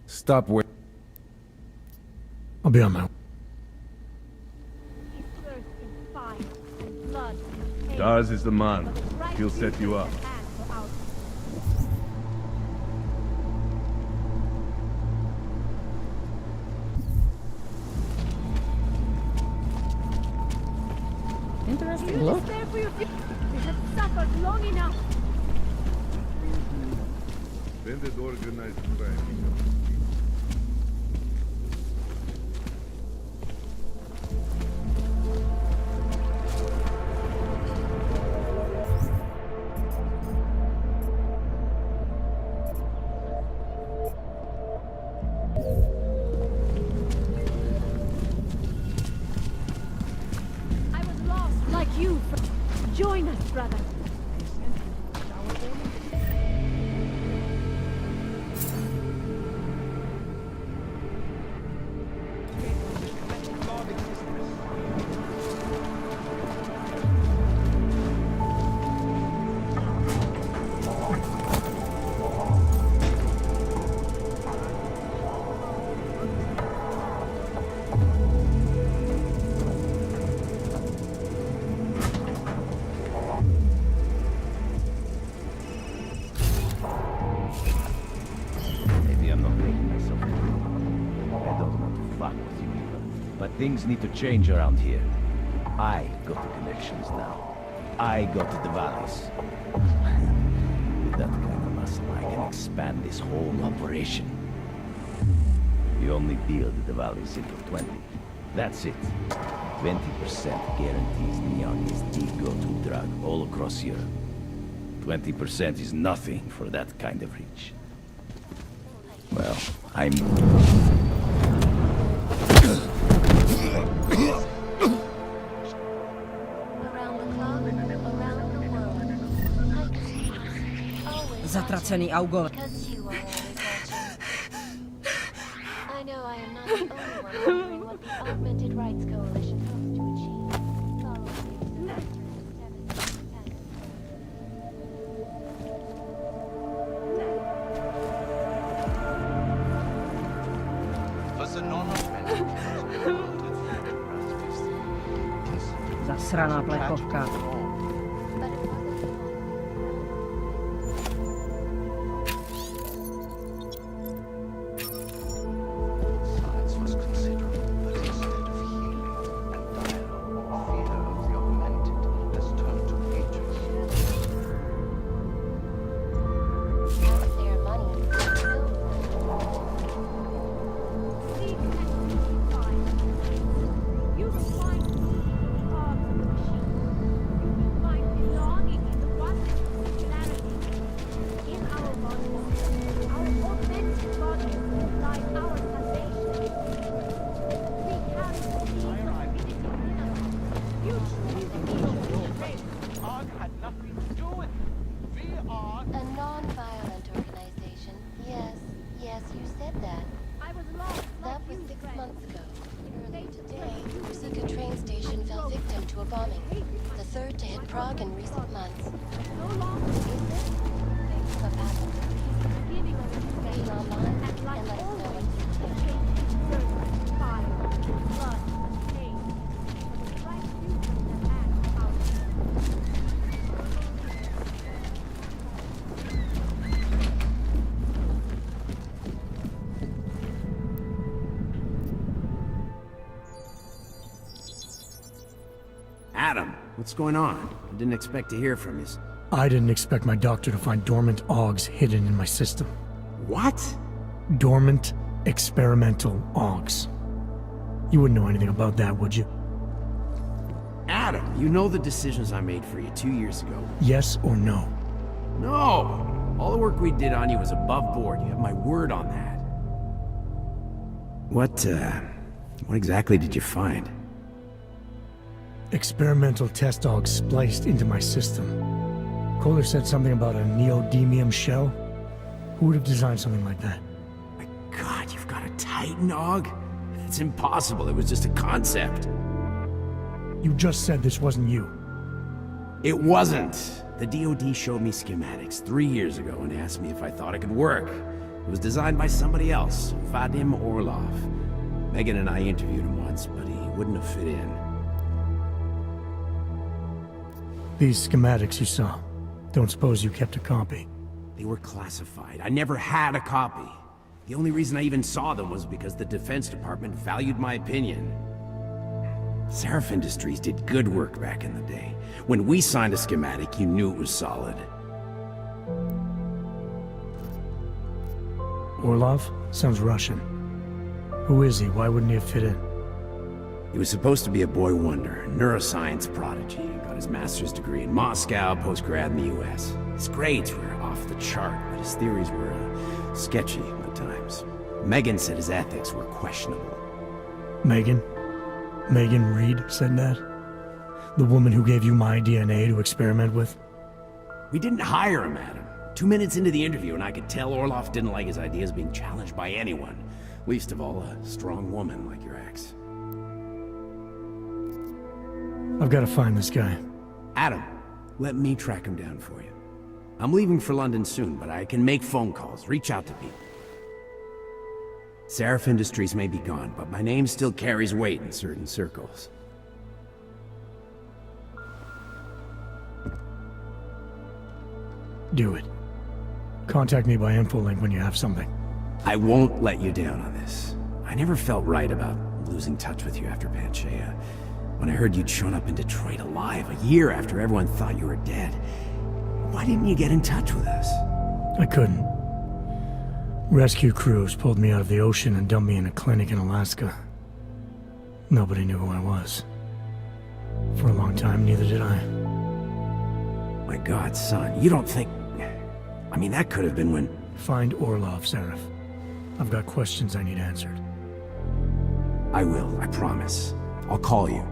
Stop where. I'll be on my way. His thirst is fire and blood and pain. Daz is the man. But the right He'll set you up. hand for our Interesting You look. despair for your future. You have suffered long enough. Bandit organized crime. I was lost like you. Join us, brother. Maybe I'm not making myself clear. I don't want to fuck with you either. But things need to change around here. I got the connections now. I got the valleys. With that kind of muscle, I can expand this whole operation. You only build the valleys into 20. That's it. 20% guarantees Neon is the go-to drug all across Europe. 20% is nothing for that kind of reach. Well, I'm... Zatraceni Augo. I know I am not the only one wondering what the Augmented Rights Coalition hopes to achieve. Follow me. Zasraná plechovka. Science was considerable, but instead of healing and dialogue, fear of the augmented has turned to hatred. Their money. You will find the arms of the machine. You Adam, what's going on? I didn't expect to hear from you. I didn't expect my doctor to find dormant AUGs hidden in my system. What? Dormant experimental AUGs. You wouldn't know anything about that, would you? Adam, you know the decisions I made for you 2 years ago. Yes or no? No! All the work we did on you was above board. You have my word on that. What exactly did you find? Experimental test AUGs spliced into my system. Kohler said something about a neodymium shell. Who would have designed something like that? My God, you've got a Titan AUG? It's impossible. It was just a concept. You just said this wasn't you. It wasn't. The DoD showed me schematics 3 years ago and asked me if I thought it could work. It was designed by somebody else, Vadim Orlov. Megan and I interviewed him once, but he wouldn't have fit in. These schematics you saw, don't suppose you kept a copy? They were classified. I never had a copy. The only reason I even saw them was because the Defense Department valued my opinion. Seraph Industries did good work back in the day. When we signed a schematic, you knew it was solid. Orlov? Sounds Russian. Who is he? Why wouldn't he have fit in? He was supposed to be a boy wonder, neuroscience prodigy. Got his master's degree in Moscow, post-grad in the US. His grades were off the chart, but his theories were sketchy at times. Megan said his ethics were questionable. Megan? Megan Reed said that? The woman who gave you my DNA to experiment with? We didn't hire him, Adam. 2 minutes into the interview, and I could tell Orlov didn't like his ideas being challenged by anyone. Least of all, a strong woman like your ex. I've got to find this guy. Adam, let me track him down for you. I'm leaving for London soon, but I can make phone calls, reach out to people. Seraph Industries may be gone, but my name still carries weight in certain circles. Do it. Contact me by infolink when you have something. I won't let you down on this. I never felt right about losing touch with you after Panchea. When I heard you'd shown up in Detroit alive a year after everyone thought you were dead. Why didn't you get in touch with us? I couldn't. Rescue crews pulled me out of the ocean and dumped me in a clinic in Alaska. Nobody knew who I was. For a long time, neither did I. My God, son, you don't think... I mean, that could have been when... Find Orlov, Seraph. I've got questions I need answered. I will, I promise. I'll call you.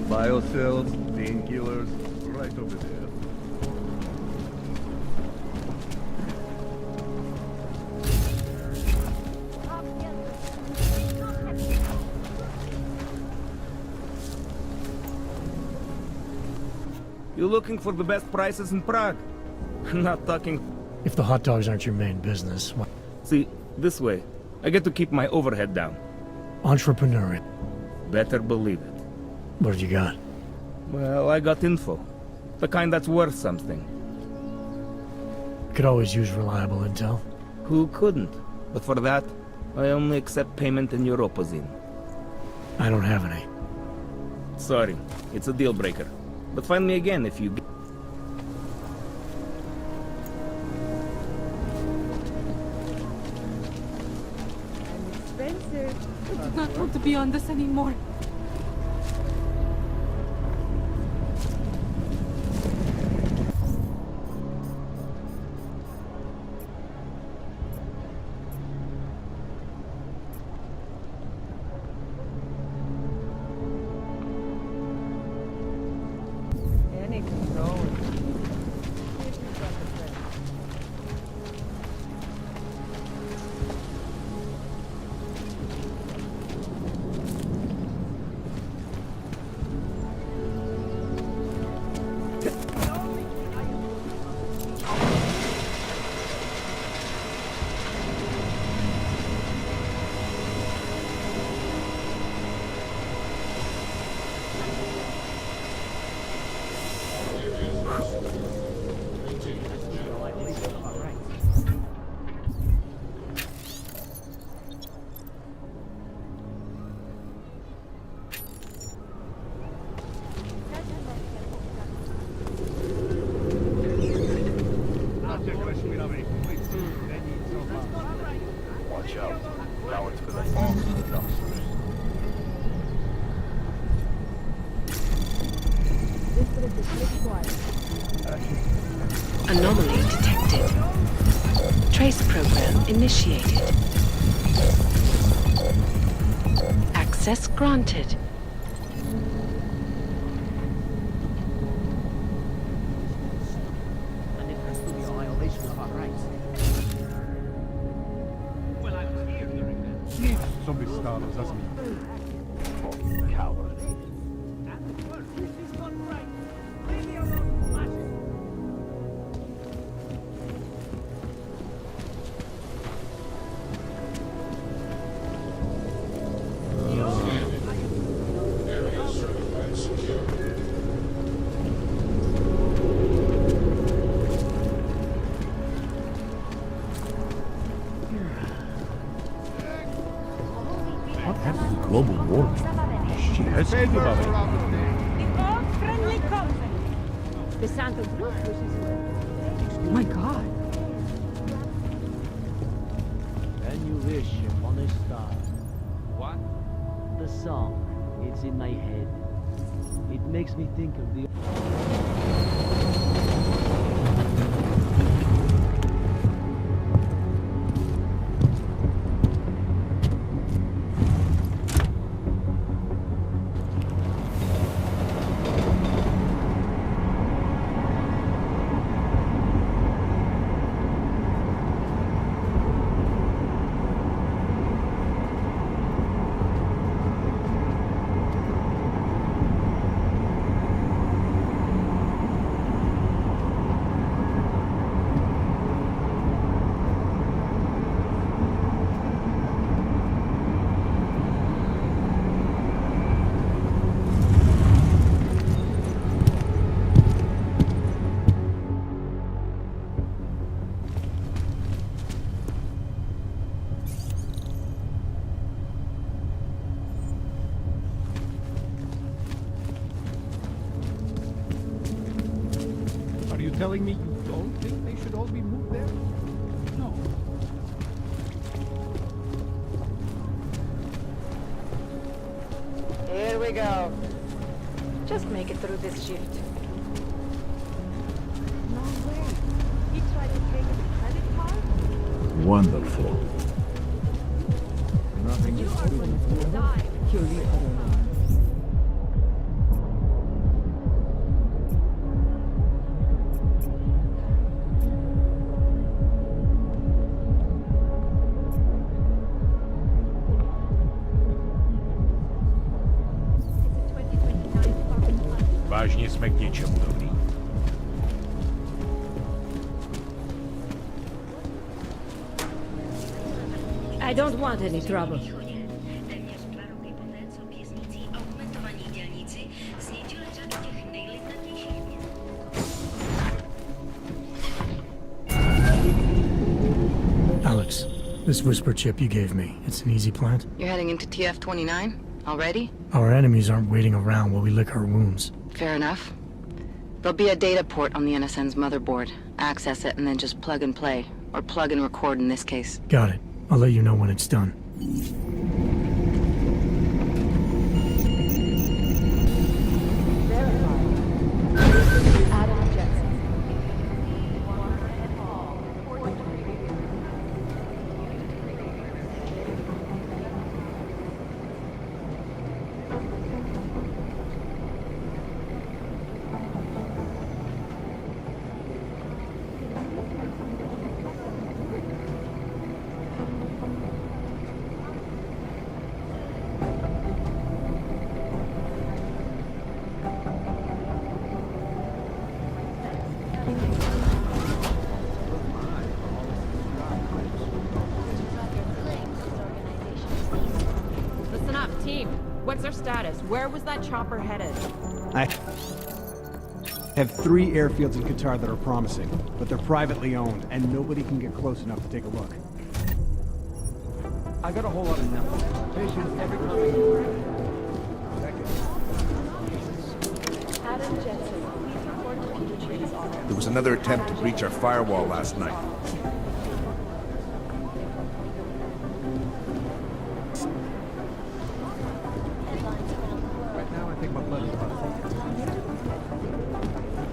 Biocells, painkillers, right over there. You looking for the best prices in Prague? Not talking... If the hot dogs aren't your main business, what? See, this way. I get to keep my overhead down. Entrepreneurial. Better believe it. What have you got? Well, I got info. The kind that's worth something. Could always use reliable intel. Who couldn't? But for that, I only accept payment in Europozine. I don't have any. Sorry, it's a deal breaker. But find me again if you... Spencer, I do not want to be on this anymore. violation of our rights. Watch out. Cowards put their bombs in the dumpsters. Anomaly detected. Trace program initiated. Access granted. And it has to be a violation of our rights. Well, I was here during that. Nic sobie stano za zmianę. Fucking coward. What happened to global warming? She has to be about it. Friendly company. The Santa Cruz is My God. Can you wish upon a star? What? The song, it's in my head. It makes me think of the... Are you telling me you don't think they should all be moved there? No. Here we go. Just make it through this shift. No way. He tried to take his credit card? Wonderful. Nothing is too Die. Kill the other one. Vážně jsme k něčemu dobrý. I don't want any trouble. Alex, this whisper chip you gave me, it's an easy plant? You're heading into TF-29 already? Our enemies aren't waiting around while we lick our wounds. Fair enough. There'll be a data port on the NSN's motherboard. Access it and then just plug and play. Or plug and record in this case. Got it. I'll let you know when it's done. Adam Jetson. Listen up, team. What's our status? Where was that chopper headed? Have 3 airfields in Qatar that are promising, but they're privately owned, and nobody can get close enough to take a look. I got a whole lot of nothing. Patients every time. There was another attempt to breach our firewall last night. Right now, I think my blood is about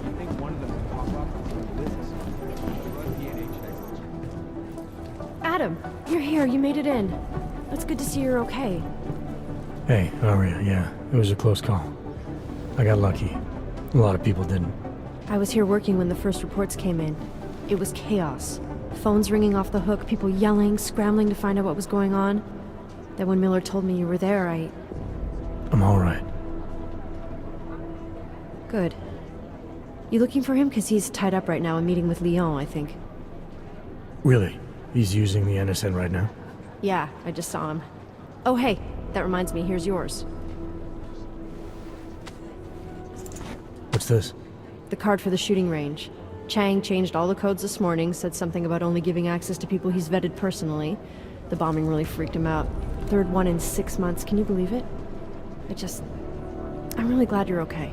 I think one of them will pop up. Adam, you're here. You made it in. It's good to see you're okay. Hey, Aria, yeah, it was a close call. I got lucky. A lot of people didn't. I was here working when the first reports came in. It was chaos. Phones ringing off the hook, people yelling, scrambling to find out what was going on. Then when Miller told me you were there, I'm alright. Good. You looking for him? Because he's tied up right now and meeting with Leon, I think. Really? He's using the NSN right now? Yeah, I just saw him. Oh, hey, that reminds me, here's yours. What's this? The card for the shooting range. Chang changed all the codes this morning, said something about only giving access to people he's vetted personally. The bombing really freaked him out. 3rd one in 6 months, can you believe it? I'm really glad you're okay.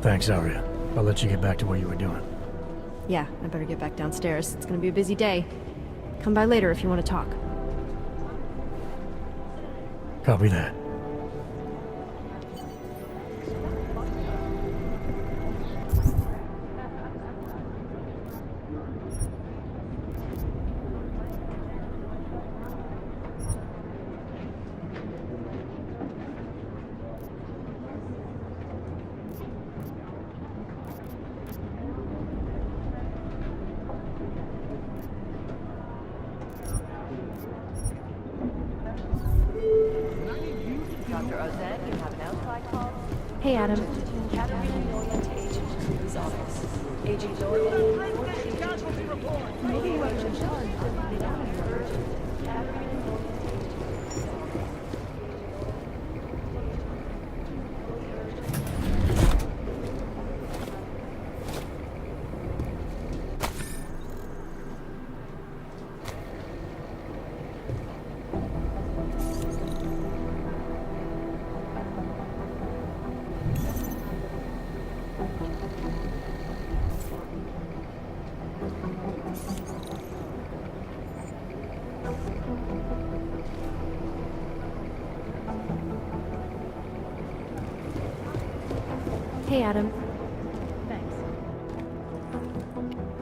Thanks, Aria. I'll let you get back to what you were doing. Yeah, I better get back downstairs. It's gonna be a busy day. Come by later if you want to talk. Copy that. Hey, Adam. Hey, Adam. Thanks.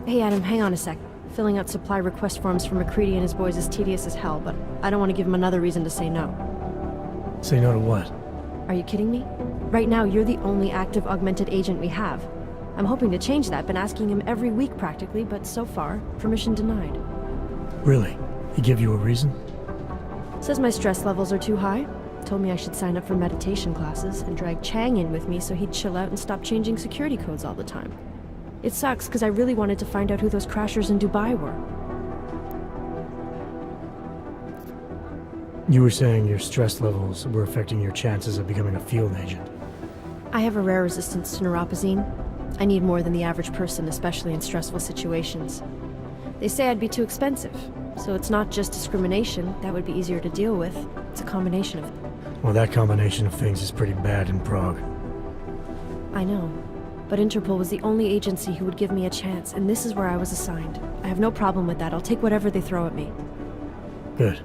Hey, Adam, hang on a sec. Filling out supply request forms for McCready and his boys is tedious as hell, but I don't want to give him another reason to say no. Say no to what? Are you kidding me? Right now, you're the only active augmented agent we have. I'm hoping to change that, been asking him every week practically, but so far, permission denied. Really? He give you a reason? Says my stress levels are too high. Told me I should sign up for meditation classes and drag Chang in with me so he'd chill out and stop changing security codes all the time. It sucks because I really wanted to find out who those crashers in Dubai were. You were saying your stress levels were affecting your chances of becoming a field agent. I have a rare resistance to neuropazine. I need more than the average person, especially in stressful situations. They say I'd be too expensive, so it's not just discrimination. That would be easier to deal with. It's a combination of... Well, that combination of things is pretty bad in Prague. I know. But Interpol was the only agency who would give me a chance, and this is where I was assigned. I have no problem with that. I'll take whatever they throw at me. Good.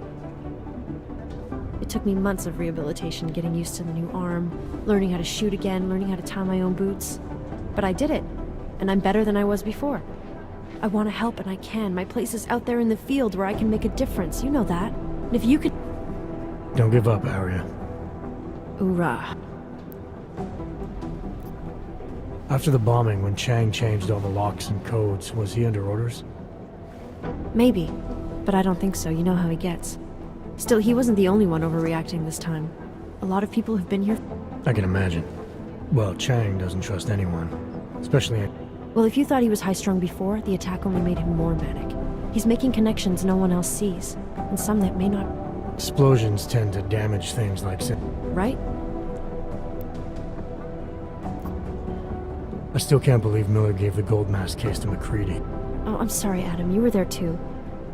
It took me months of rehabilitation, getting used to the new arm, learning how to shoot again, learning how to tie my own boots. But I did it, and I'm better than I was before. I want to help, and I can. My place is out there in the field where I can make a difference. You know that. And if you could... Don't give up, Aria. Hoorah. After the bombing, when Chang changed all the locks and codes, was he under orders? Maybe, but I don't think so. You know how he gets. Still, he wasn't the only one overreacting this time. A lot of people have been here... I can imagine. Well, Chang doesn't trust anyone, especially... Well, if you thought he was high-strung before, the attack only made him more manic. He's making connections no one else sees, and some that may not... Explosions tend to damage things like... Right? I still can't believe Miller gave the gold mask case to McCready. Oh, I'm sorry, Adam. You were there too.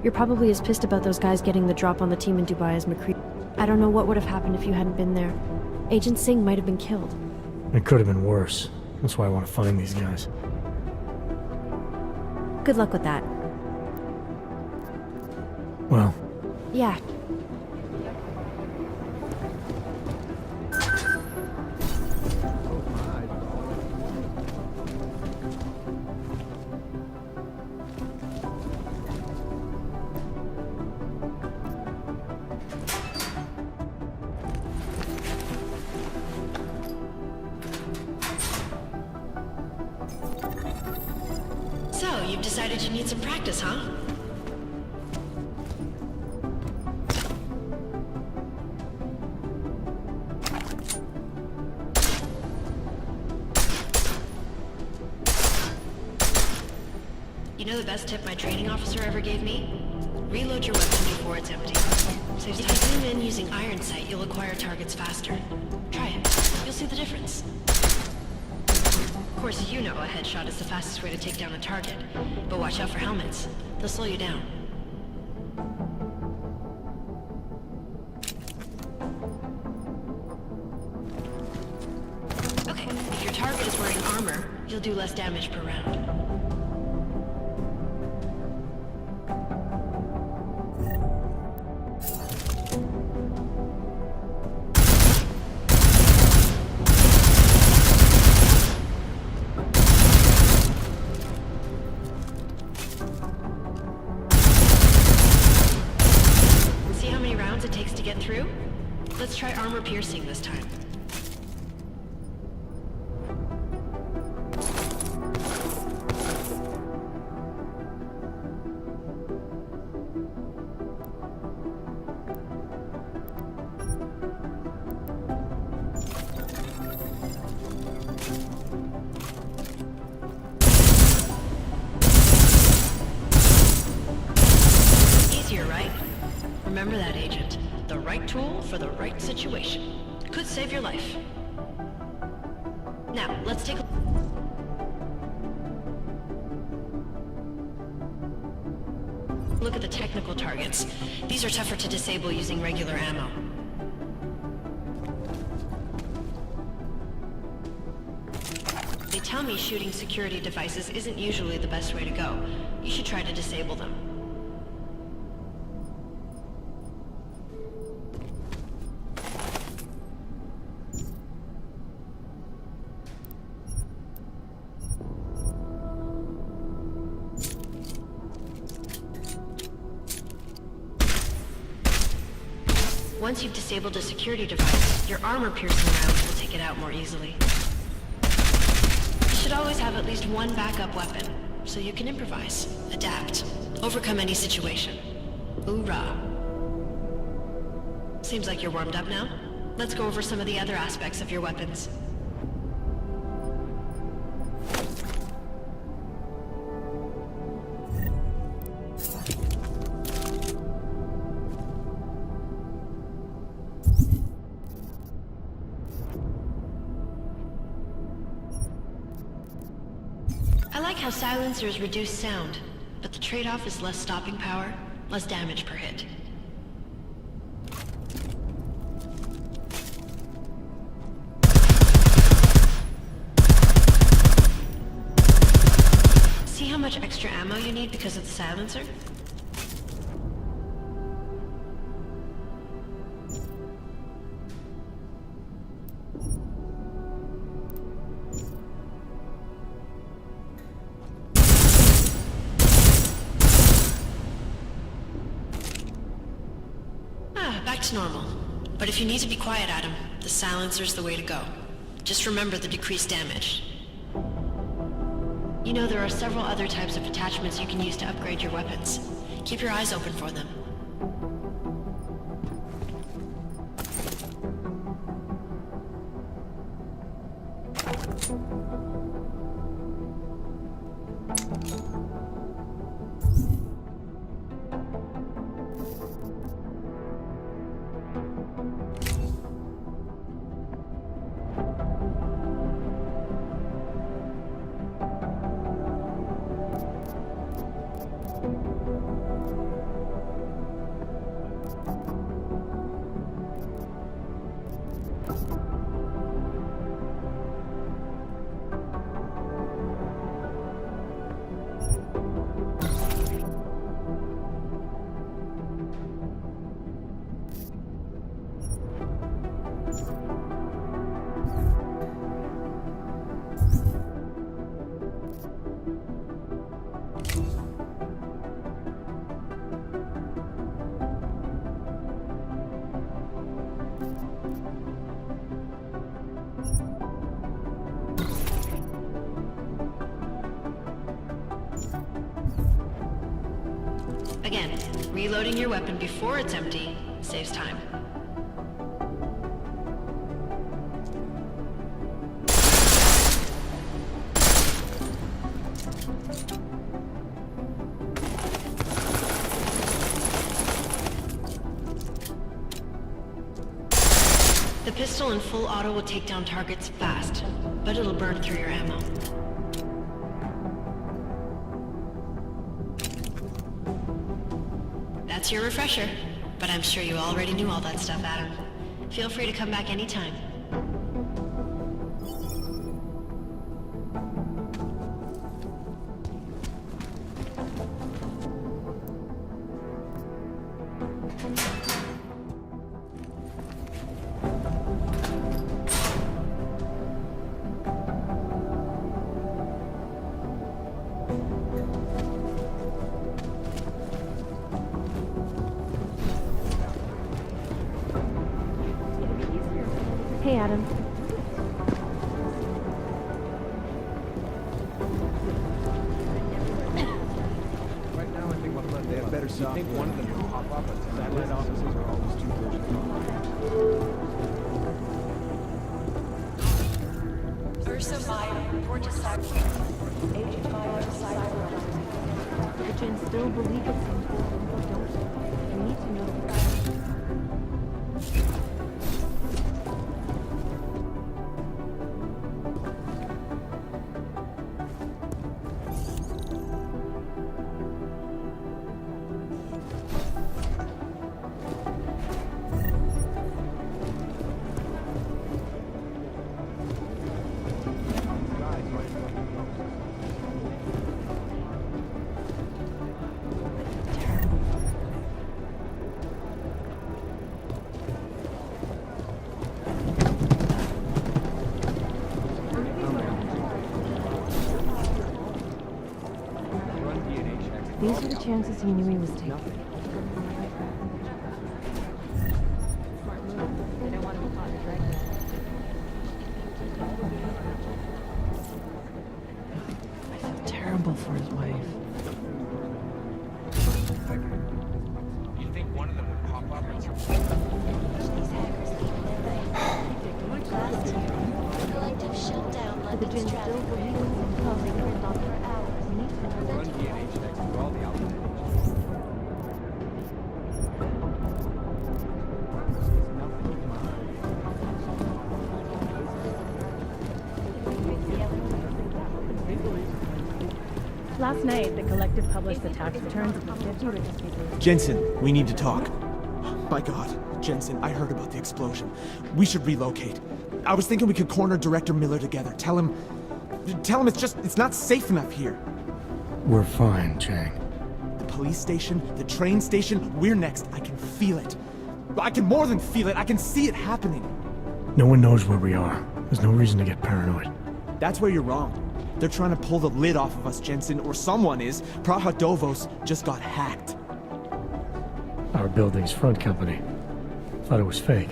You're probably as pissed about those guys getting the drop on the team in Dubai as McCready. I don't know what would have happened if you hadn't been there. Agent Singh might have been killed. It could have been worse. That's why I want to find these guys. Good luck with that. Well, Yeah. So, you've decided you need some practice, huh? You know the best tip my training officer ever gave me? Reload your weapon before it's empty. So if you zoom in using iron sight, you'll acquire targets faster. Try it. You'll see the difference. Of course, you know a headshot is the fastest way to take down a target. But watch out for helmets. They'll slow you down. Okay, if your target is wearing armor, you'll do less damage per round. See how many rounds it takes to get through? Let's try armor piercing this time. Easier, right? Remember that, Agent. The right tool for the right situation. Could save your life. Now, let's take a look at the technical targets. These are tougher to disable using regular ammo. They tell me shooting security devices isn't usually the best way to go. You should try to disable them. Once you've disabled a security device, your armor-piercing rounds will take it out more easily. You should always have at least one backup weapon, so you can improvise, adapt, overcome any situation. Hoorah! Seems like you're warmed up now. Let's go over some of the other aspects of your weapons. I like how silencers reduce sound, but the trade-off is less stopping power, less damage per hit. See how much extra ammo you need because of the silencer? Back to normal. But if you need to be quiet, Adam, the silencer's the way to go. Just remember the decreased damage. You know, there are several other types of attachments you can use to upgrade your weapons. Keep your eyes open for them. Again, reloading your weapon before it's empty saves time. The pistol in full auto will take down targets fast, but it'll burn through your ammo. That's your refresher, but I'm sure you already knew all that stuff, Adam. Feel free to come back anytime. Hey, Adam. Right now, I think they have better software. I think one of them will pop up, but satellite offices are always too versions. Ursa Meyer, report to cyber. Agent Meyer to cyber. The Gen still believe it's important, but don't. I need to know the These are the chances he knew he was taking. I feel terrible for his wife. You think one of them would pop up? These hackers leaving their lane. Last year, the collective shut down London's traffic grid, causing gridlock for hours. Run DNH next to all the outlets. Last night, the collective published the tax returns of the 50 richest people. Jensen, we need to talk. My God, Jensen, I heard about the explosion. We should relocate. I was thinking we could corner Director Miller together. Tell him it's not safe enough here. We're fine, Chang. The police station, the train station, we're next. I can feel it. I can more than feel it, I can see it happening. No one knows where we are. There's no reason to get paranoid. That's where you're wrong. They're trying to pull the lid off of us, Jensen, or someone is. Praha Dovos just got hacked. Our building's front company. Thought it was fake.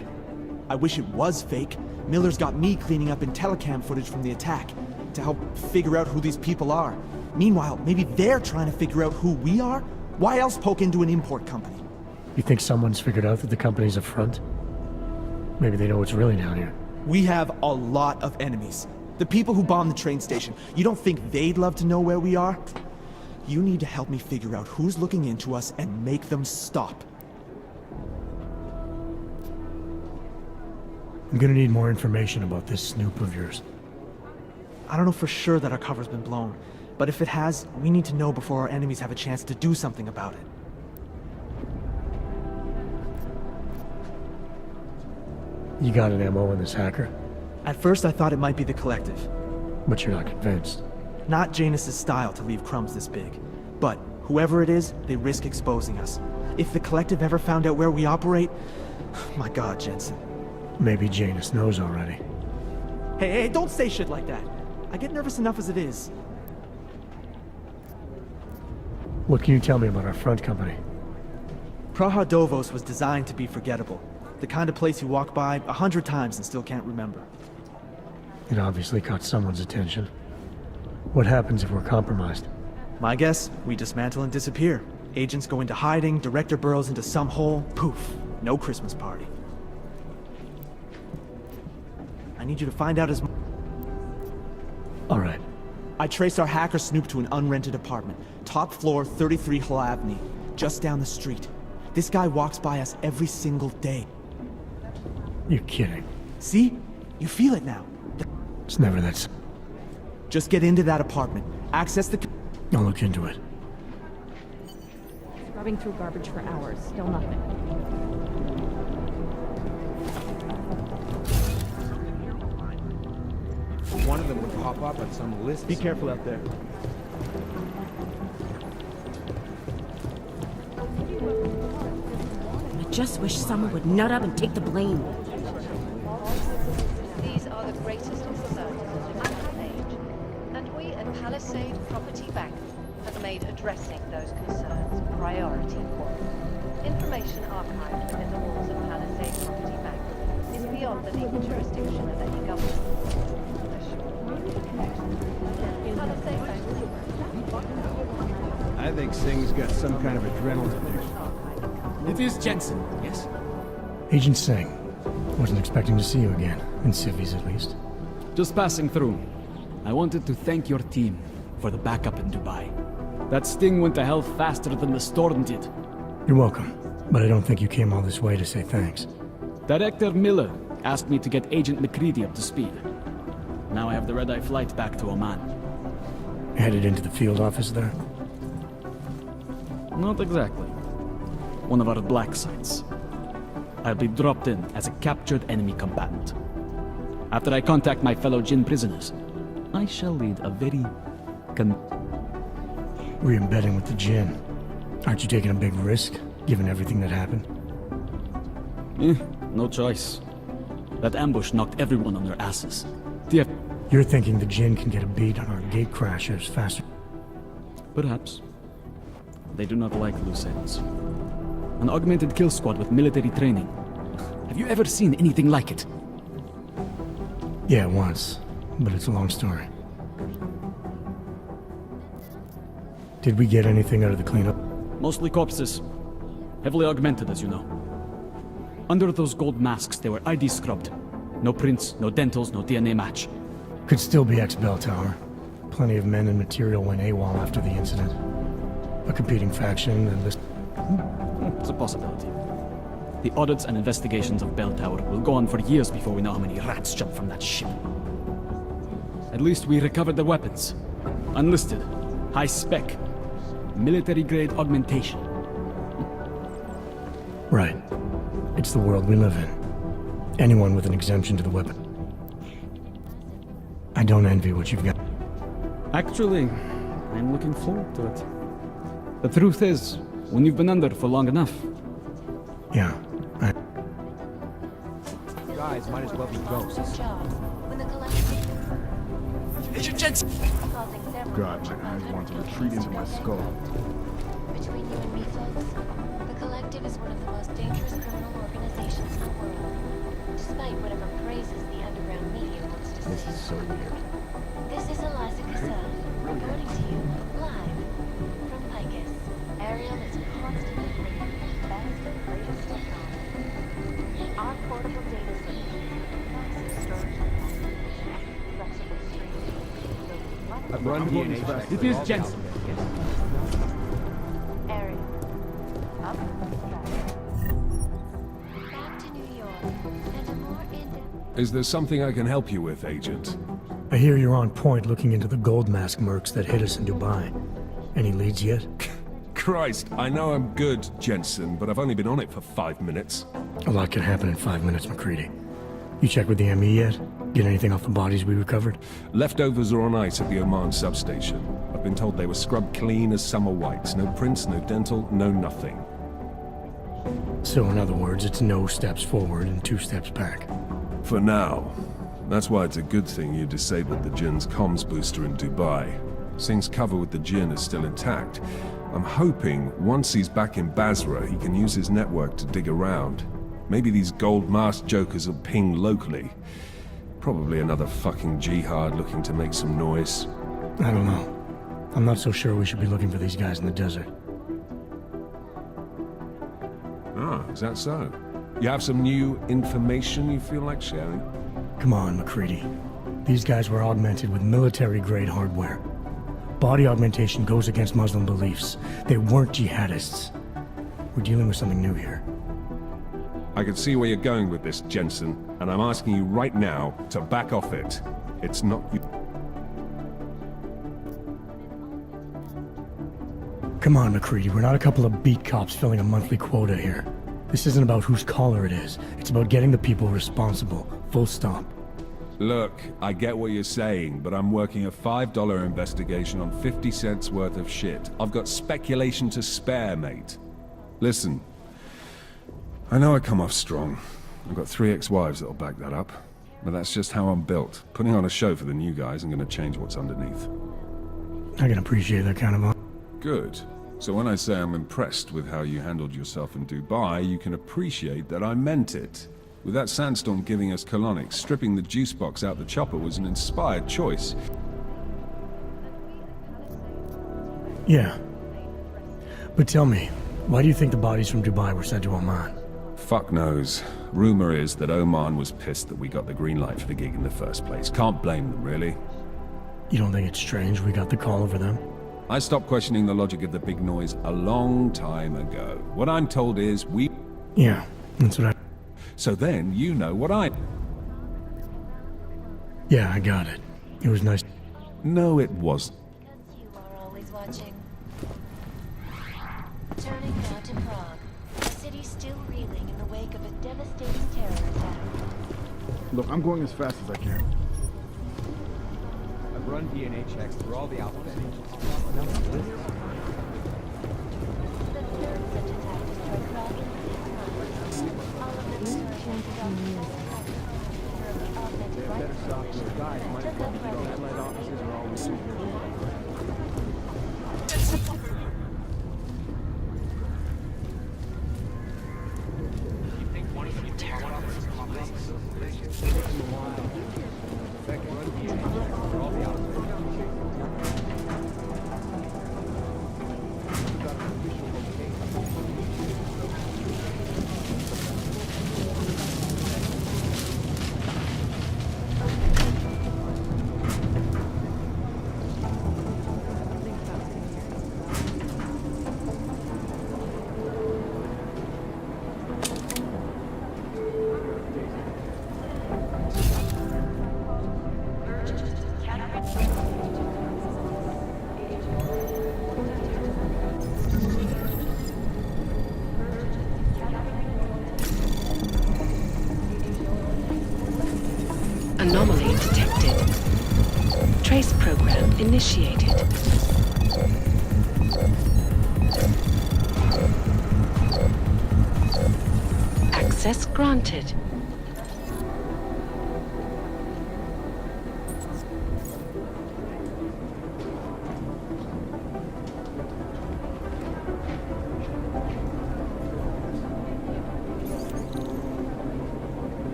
I wish it was fake. Miller's got me cleaning up IntelliCam footage from the attack to help figure out who these people are. Meanwhile, maybe they're trying to figure out who we are? Why else poke into an import company? You think someone's figured out that the company's a front? Maybe they know what's really down here. We have a lot of enemies. The people who bombed the train station. You don't think they'd love to know where we are? You need to help me figure out who's looking into us and make them stop. I'm gonna need more information about this snoop of yours. I don't know for sure that our cover's been blown, but if it has, we need to know before our enemies have a chance to do something about it. You got an MO in this hacker? At first I thought it might be the Collective. But you're not convinced? Not Janus's style to leave crumbs this big. But whoever it is, they risk exposing us. If the Collective ever found out where we operate... My God, Jensen. Maybe Janus knows already. Hey, don't say shit like that. I get nervous enough as it is. What can you tell me about our front company? Praha Dovos was designed to be forgettable. The kind of place you walk by 100 times and still can't remember. It obviously caught someone's attention. What happens if we're compromised? My guess, we dismantle and disappear. Agents go into hiding, director burrows into some hole, poof, no Christmas party. I need you to find out as much. All right. I traced our hacker snoop to an unrented apartment, top floor, 33 Hull Avenue, just down the street. This guy walks by us every single day. You're kidding. See? You feel it now. It's never that. Just get into that apartment. Access the... I'll look into it. Scrubbing through garbage for hours, still nothing. One of them would pop up on some list. Be careful out there. I just wish someone would nut up and take the blame. These are the greatest concerns of the age, and we at Palisade Property Bank have made addressing those concerns priority one. Information archived within the walls of Palisade Property Bank is beyond the legal jurisdiction of any government. I think Singh's got some kind of adrenaline addiction. It is Jensen, yes? Agent Singh. Wasn't expecting to see you again. In civvies, at least. Just passing through. I wanted to thank your team for the backup in Dubai. That sting went to hell faster than the storm did. You're welcome. But I don't think you came all this way to say thanks. Director Miller asked me to get Agent McCready up to speed. Now I have the red-eye flight back to Oman. Headed into the field office there? Not exactly. One of our black sites. I'll be dropped in as a captured enemy combatant. After I contact my fellow Jinn prisoners, I shall lead a very Re-embedding with the Jinn. Aren't you taking a big risk, given everything that happened? No choice. That ambush knocked everyone on their asses. You're thinking the Jinn can get a beat on our gate crashers faster? Perhaps. They do not like loose ends. An augmented kill squad with military training. Have you ever seen anything like it? Yeah, once. But it's a long story. Did we get anything out of the cleanup? Mostly corpses. Heavily augmented, as you know. Under those gold masks, they were ID scrubbed. No prints, no dentals, no DNA match. Could still be ex-Bell Tower. Plenty of men and material went AWOL after the incident. A competing faction and this... It's a possibility. The audits and investigations of Bell Tower will go on for years before we know how many rats jumped from that ship. At least we recovered their weapons. Unlisted. High spec. Military-grade augmentation. Right. It's the world we live in. Anyone with an exemption to the weapon. I don't envy what you've got. Actually, I'm looking forward to it. The truth is, when you've been under for long enough... Yeah, Guys, might as well be ghosts. Agent Jensen! God, my eyes want to retreat into my skull. Between you and me, folks, the Collective is one of the most dangerous criminal organizations in the world, despite whatever praises the underground media wants to This say. is so weird. This is Eliza Cassell, reporting to you live from Picus. Ariel is constantly bringing you the best and greatest technology. Our portable data solution, massive storage capacity, flexible streaming, Run DNA fast. It is Jensen. Ariel, up back to New York, and a more in-depth... Is there something I can help you with, Agent? I hear you're on point looking into the gold mask mercs that hit us in Dubai. Any leads yet? Christ, I know I'm good, Jensen, but I've only been on it for 5 minutes. A lot can happen in 5 minutes, McCready. You checked with the ME yet? Get anything off the bodies we recovered? Leftovers are on ice at the Oman substation. I've been told they were scrubbed clean as summer whites. No prints, no dental, no nothing. So in other words, it's no steps forward and 2 steps back. For now. That's why it's a good thing you disabled the Jinn's comms booster in Dubai. Singh's cover with the Jinn is still intact. I'm hoping once he's back in Basra, he can use his network to dig around. Maybe these gold mask jokers will ping locally. Probably another fucking jihad looking to make some noise. I don't know. I'm not so sure we should be looking for these guys in the desert. Is that so? You have some new information you feel like sharing? Come on, McCready. These guys were augmented with military-grade hardware. Body augmentation goes against Muslim beliefs. They weren't jihadists. We're dealing with something new here. I can see where you're going with this, Jensen, and I'm asking you right now to back off it. It's not you. Come on, McCready. We're not a couple of beat cops filling a monthly quota here. This isn't about whose collar it is. It's about getting the people responsible. Full stop. Look, I get what you're saying, but I'm working a $5 investigation on 50 cents worth of shit. I've got speculation to spare, mate. Listen, I know I come off strong. I've got 3 ex-wives that'll back that up. But that's just how I'm built. Putting on a show for the new guys and gonna change what's underneath. I can appreciate that kind of... Good. So when I say I'm impressed with how you handled yourself in Dubai, you can appreciate that I meant it. With that sandstorm giving us colonics, stripping the juice box out the chopper was an inspired choice. Yeah. But tell me, why do you think the bodies from Dubai were sent to Oman? Fuck knows. Rumor is that Oman was pissed that we got the green light for the gig in the first place. Can't blame them, really. You don't think it's strange we got the call over them? I stopped questioning the logic of the big noise a long time ago. What I'm told is we... Yeah, that's what I... So then, you know what I... Yeah, I got it. It was nice... No, it wasn't. You are always watching. Turning now to Prague. The city still reeling in the wake of a devastating terror attack. Look, I'm going as fast as I can. I've run DNA checks through all the alphabet agents. The third such attack destroyed Prague in 6 months. All of them Better software guys might as well be satellite offices are always Anomaly detected. Trace program initiated. Access granted.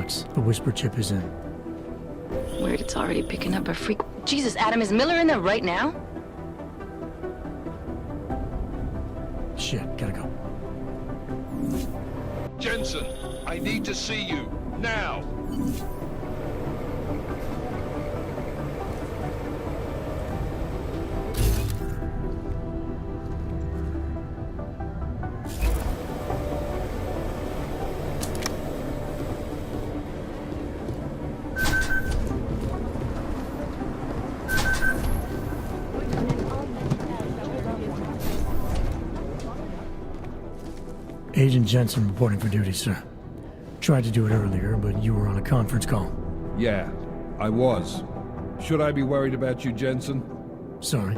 box the whisper chip is in. Weird, it's already picking up a freak. Jesus, Adam, is Miller in there right now? Shit, gotta go. Jensen, I need to see you. Now! Agent Jensen reporting for duty, sir. Tried to do it earlier, but you were on a conference call. Yeah, I was. Should I be worried about you, Jensen? Sorry.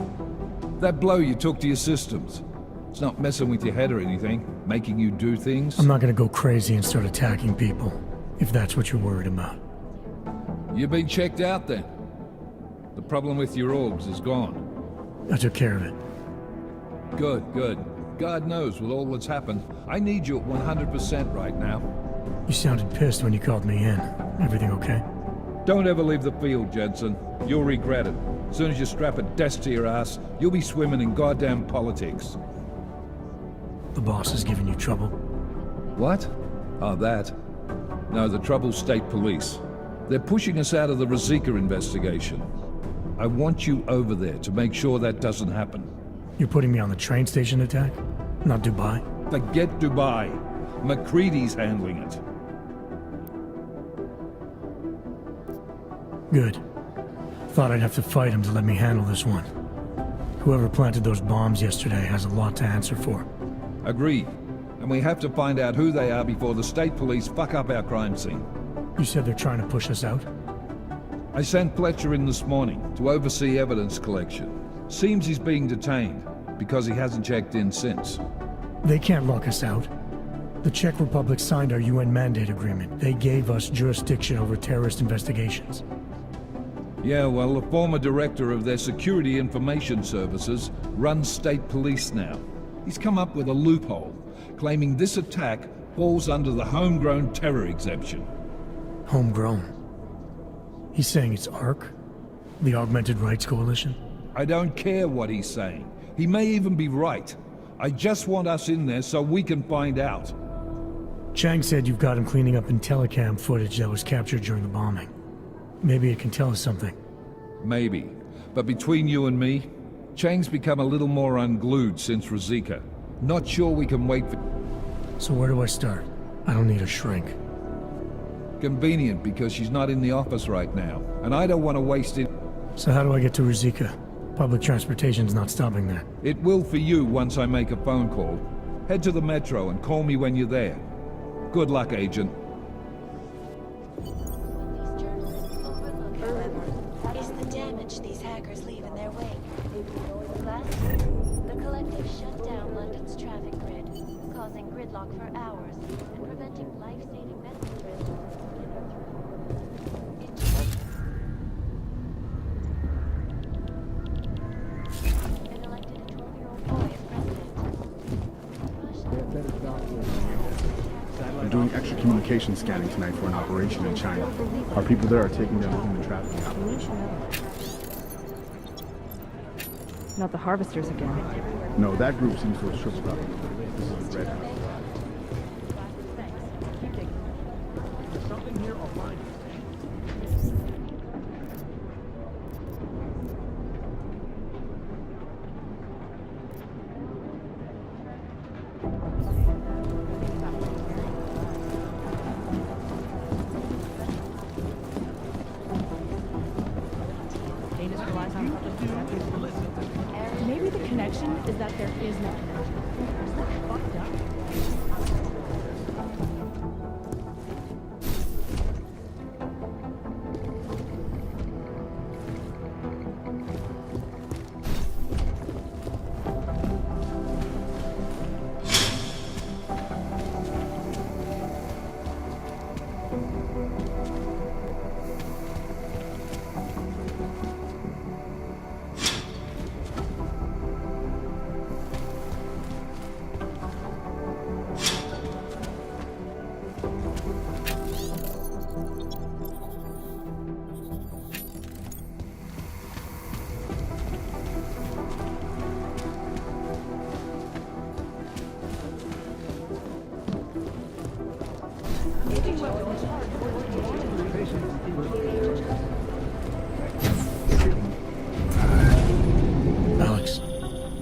That blow you took to your systems. It's not messing with your head or anything, making you do things. I'm not gonna go crazy and start attacking people, if that's what you're worried about. You've been checked out then. The problem with your orbs is gone. I took care of it. Good, good. God knows with all that's happened, I need you at 100% right now. You sounded pissed when you called me in. Everything okay? Don't ever leave the field, Jensen. You'll regret it. As soon as you strap a desk to your ass, you'll be swimming in goddamn politics. The boss is giving you trouble? What? Oh, that. No, the trouble's state police. They're pushing us out of the Ruzicka investigation. I want you over there to make sure that doesn't happen. You're putting me on the train station attack? Not Dubai? Forget Dubai. McCready's handling it. Good. Thought I'd have to fight him to let me handle this one. Whoever planted those bombs yesterday has a lot to answer for. Agreed. And we have to find out who they are before the state police fuck up our crime scene. You said they're trying to push us out? I sent Fletcher in this morning to oversee evidence collection. Seems he's being detained, because he hasn't checked in since. They can't lock us out. The Czech Republic signed our UN mandate agreement. They gave us jurisdiction over terrorist investigations. Yeah, well, the former director of their security information services runs state police now. He's come up with a loophole, claiming this attack falls under the homegrown terror exemption. Homegrown? He's saying it's ARC? The Augmented Rights Coalition? I don't care what he's saying. He may even be right. I just want us in there so we can find out. Chang said you've got him cleaning up Intellicam footage that was captured during the bombing. Maybe it can tell us something. Maybe. But between you and me, Chang's become a little more unglued since Ruzicka. Not sure we can wait for... So where do I start? I don't need a shrink. Convenient, because she's not in the office right now, and I don't want to waste it. So how do I get to Ruzicka? Public transportation's not stopping there. It will for you once I make a phone call. Head to the metro and call me when you're there. Good luck, Agent. Is the damage these hackers leave in their wake. Last week, the Collective shut down London's traffic grid, causing gridlock for hours and preventing life-saving medical transfers. An elected a 12-year-old boy as president. I'm doing extra communication scanning tonight for an operation in China. Our people there are taking down a human trafficking operation. Not the harvesters again. No, that group seems to have tripled up. This is the Red House. Something here or mine? Maybe the connection is that there is no connection. Is that fucked up?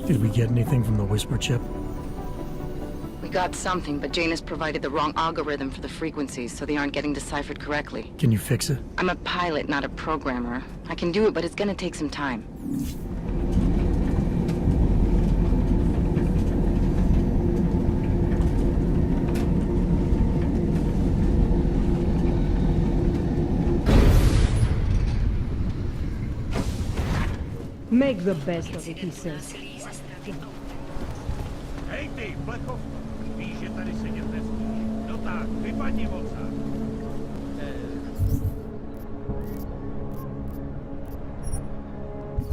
Did we get anything from the Whisper chip? We got something, but Jane has provided the wrong algorithm for the frequencies, so they aren't getting deciphered correctly. Can you fix it? I'm a pilot, not a programmer. I can do it, but it's gonna take some time. Make the best of it, he says. Ej ty, Blechov, víš, že tady sedět nesmíš. No tak, vypadni moca.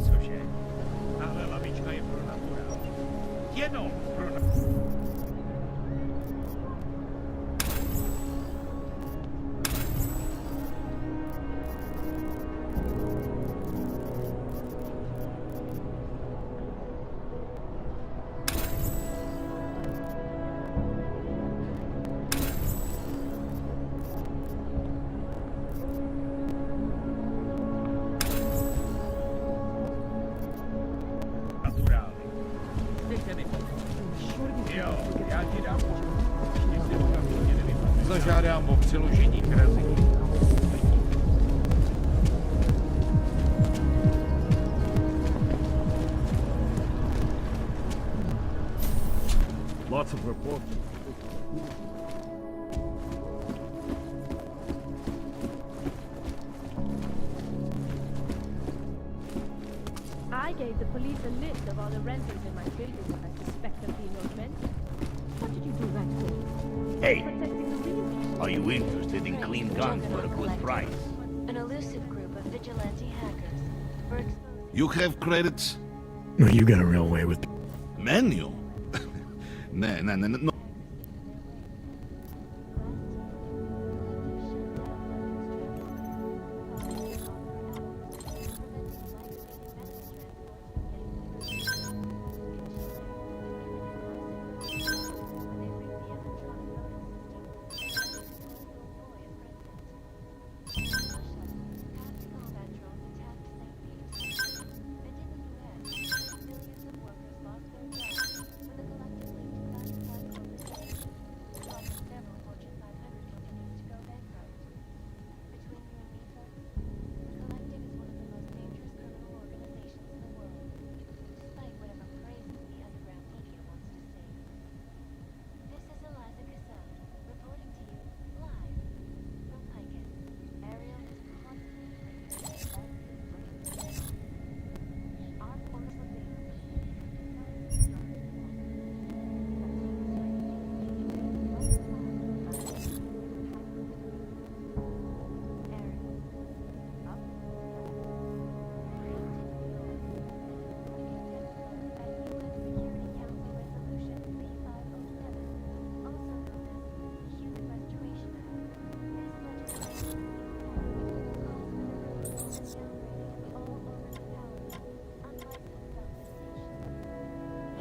Cože? Tahle lavička je pro naturál. Jenom pro naturál. Zažádám o přeložení k razení. Lots of reports. I gave the police a list of all the renters in my building that I suspect of being augmented. What did you do that for? Hey, Protecting the real. are you interested in clean guns for a good price? An elusive group of vigilante hackers were exposing... You have credits? No, you got a real way with... Manual? No.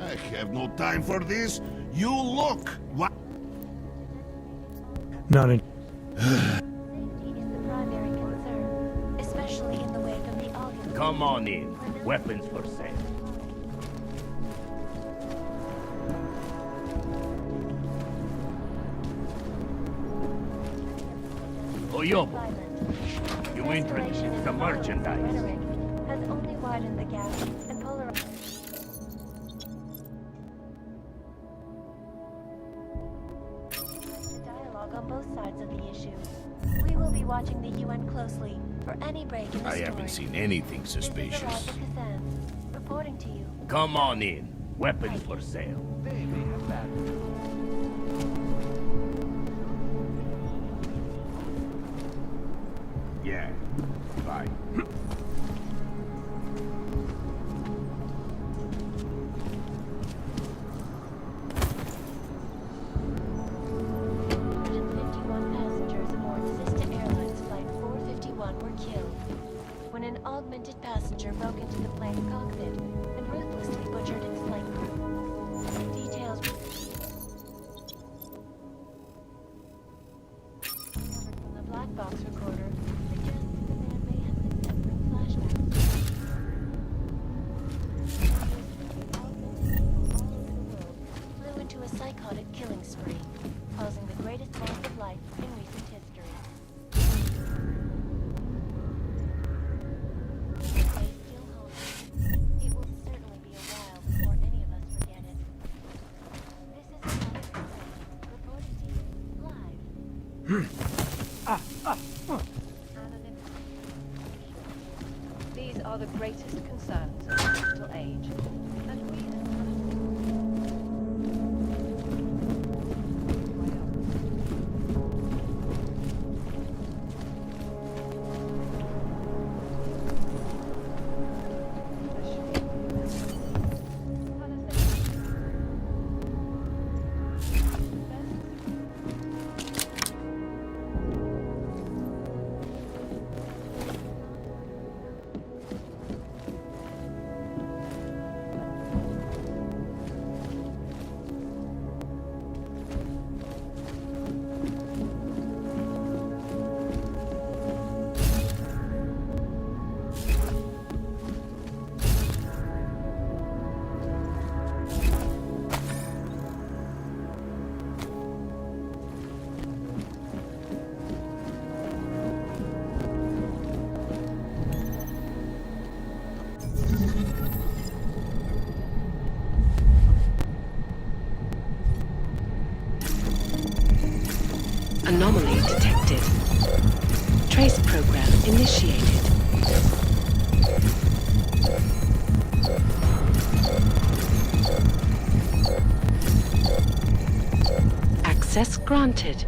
I have no time for this. You look. What? Not in... primary concern, especially in the wake of the August. Come on in. Weapons for sale. Oyobo, you interested in some merchandise? Rhetoric has only widened the gap and polarized. The dialogue on both sides of the issue. We will be watching the UN closely for any break in the I story. haven't seen anything This is suspicious. Eliza Kazan, reporting to you. Come on in. Weapons for sale. Yeah. Bye. Passengers aboard Sister Airlines Flight 451 were killed when an augmented passenger broke into the plane cockpit and ruthlessly butchered its flight crew. Details from the black box recorder suggest the man may have been suffering flashbacks. into a psychotic killing spree, causing the greatest loss of life in recent history. Stay still, homie. It will certainly be a while before any of us forget it. This is Anonymous reporting to you live. These are the greatest concerns of digital age, and we Anomaly detected. Trace program initiated. Access granted.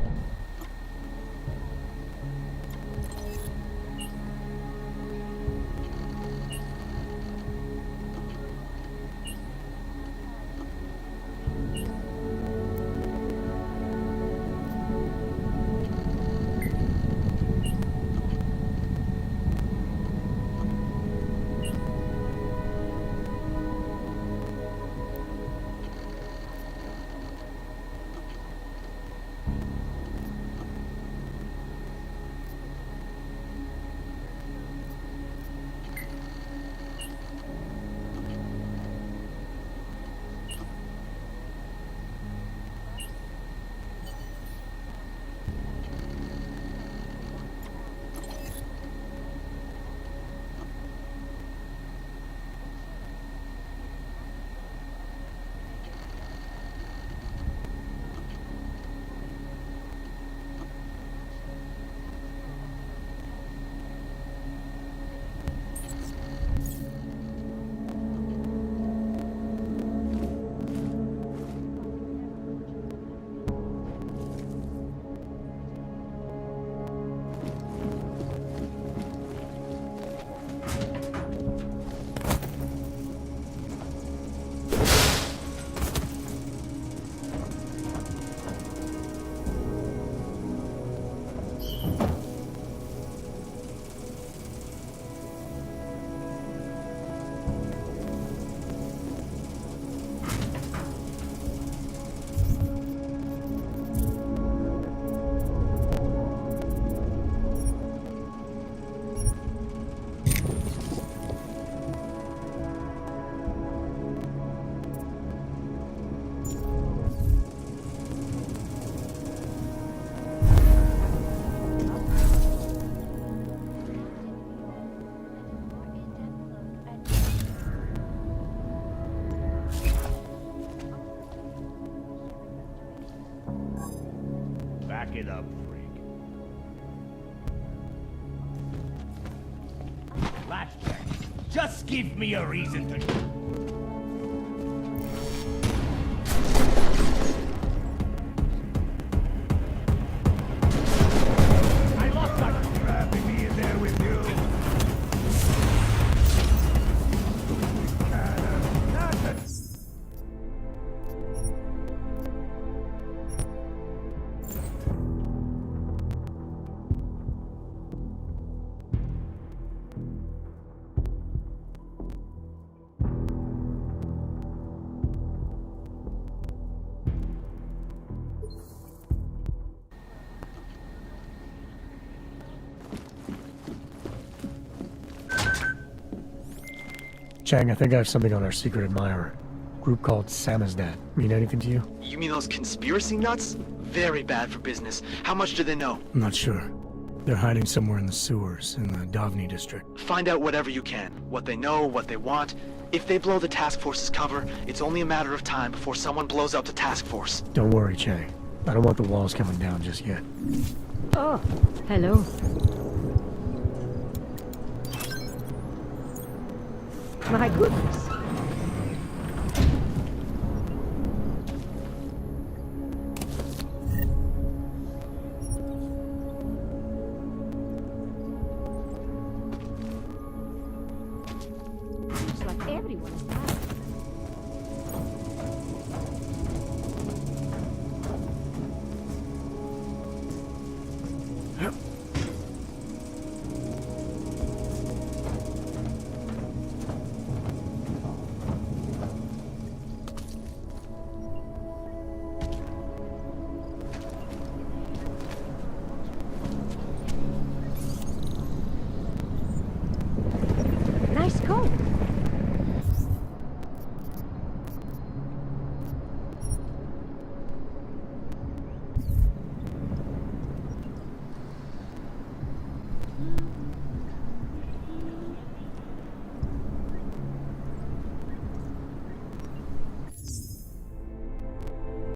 Back it up, freak. Last chance. Just give me a reason to... I lost my... Grabbing me in there with you. Chang, I think I have something on our secret admirer. group called Samizdat. Mean anything to you? You mean those conspiracy nuts? Very bad for business. How much do they know? I'm not sure. They're hiding somewhere in the sewers in the Davni district. Find out whatever you can. What they know, what they want. If they blow the task force's cover, it's only a matter of time before someone blows up the task force. Don't worry, Che. I don't want the walls coming down just yet. Oh, hello. My goodness.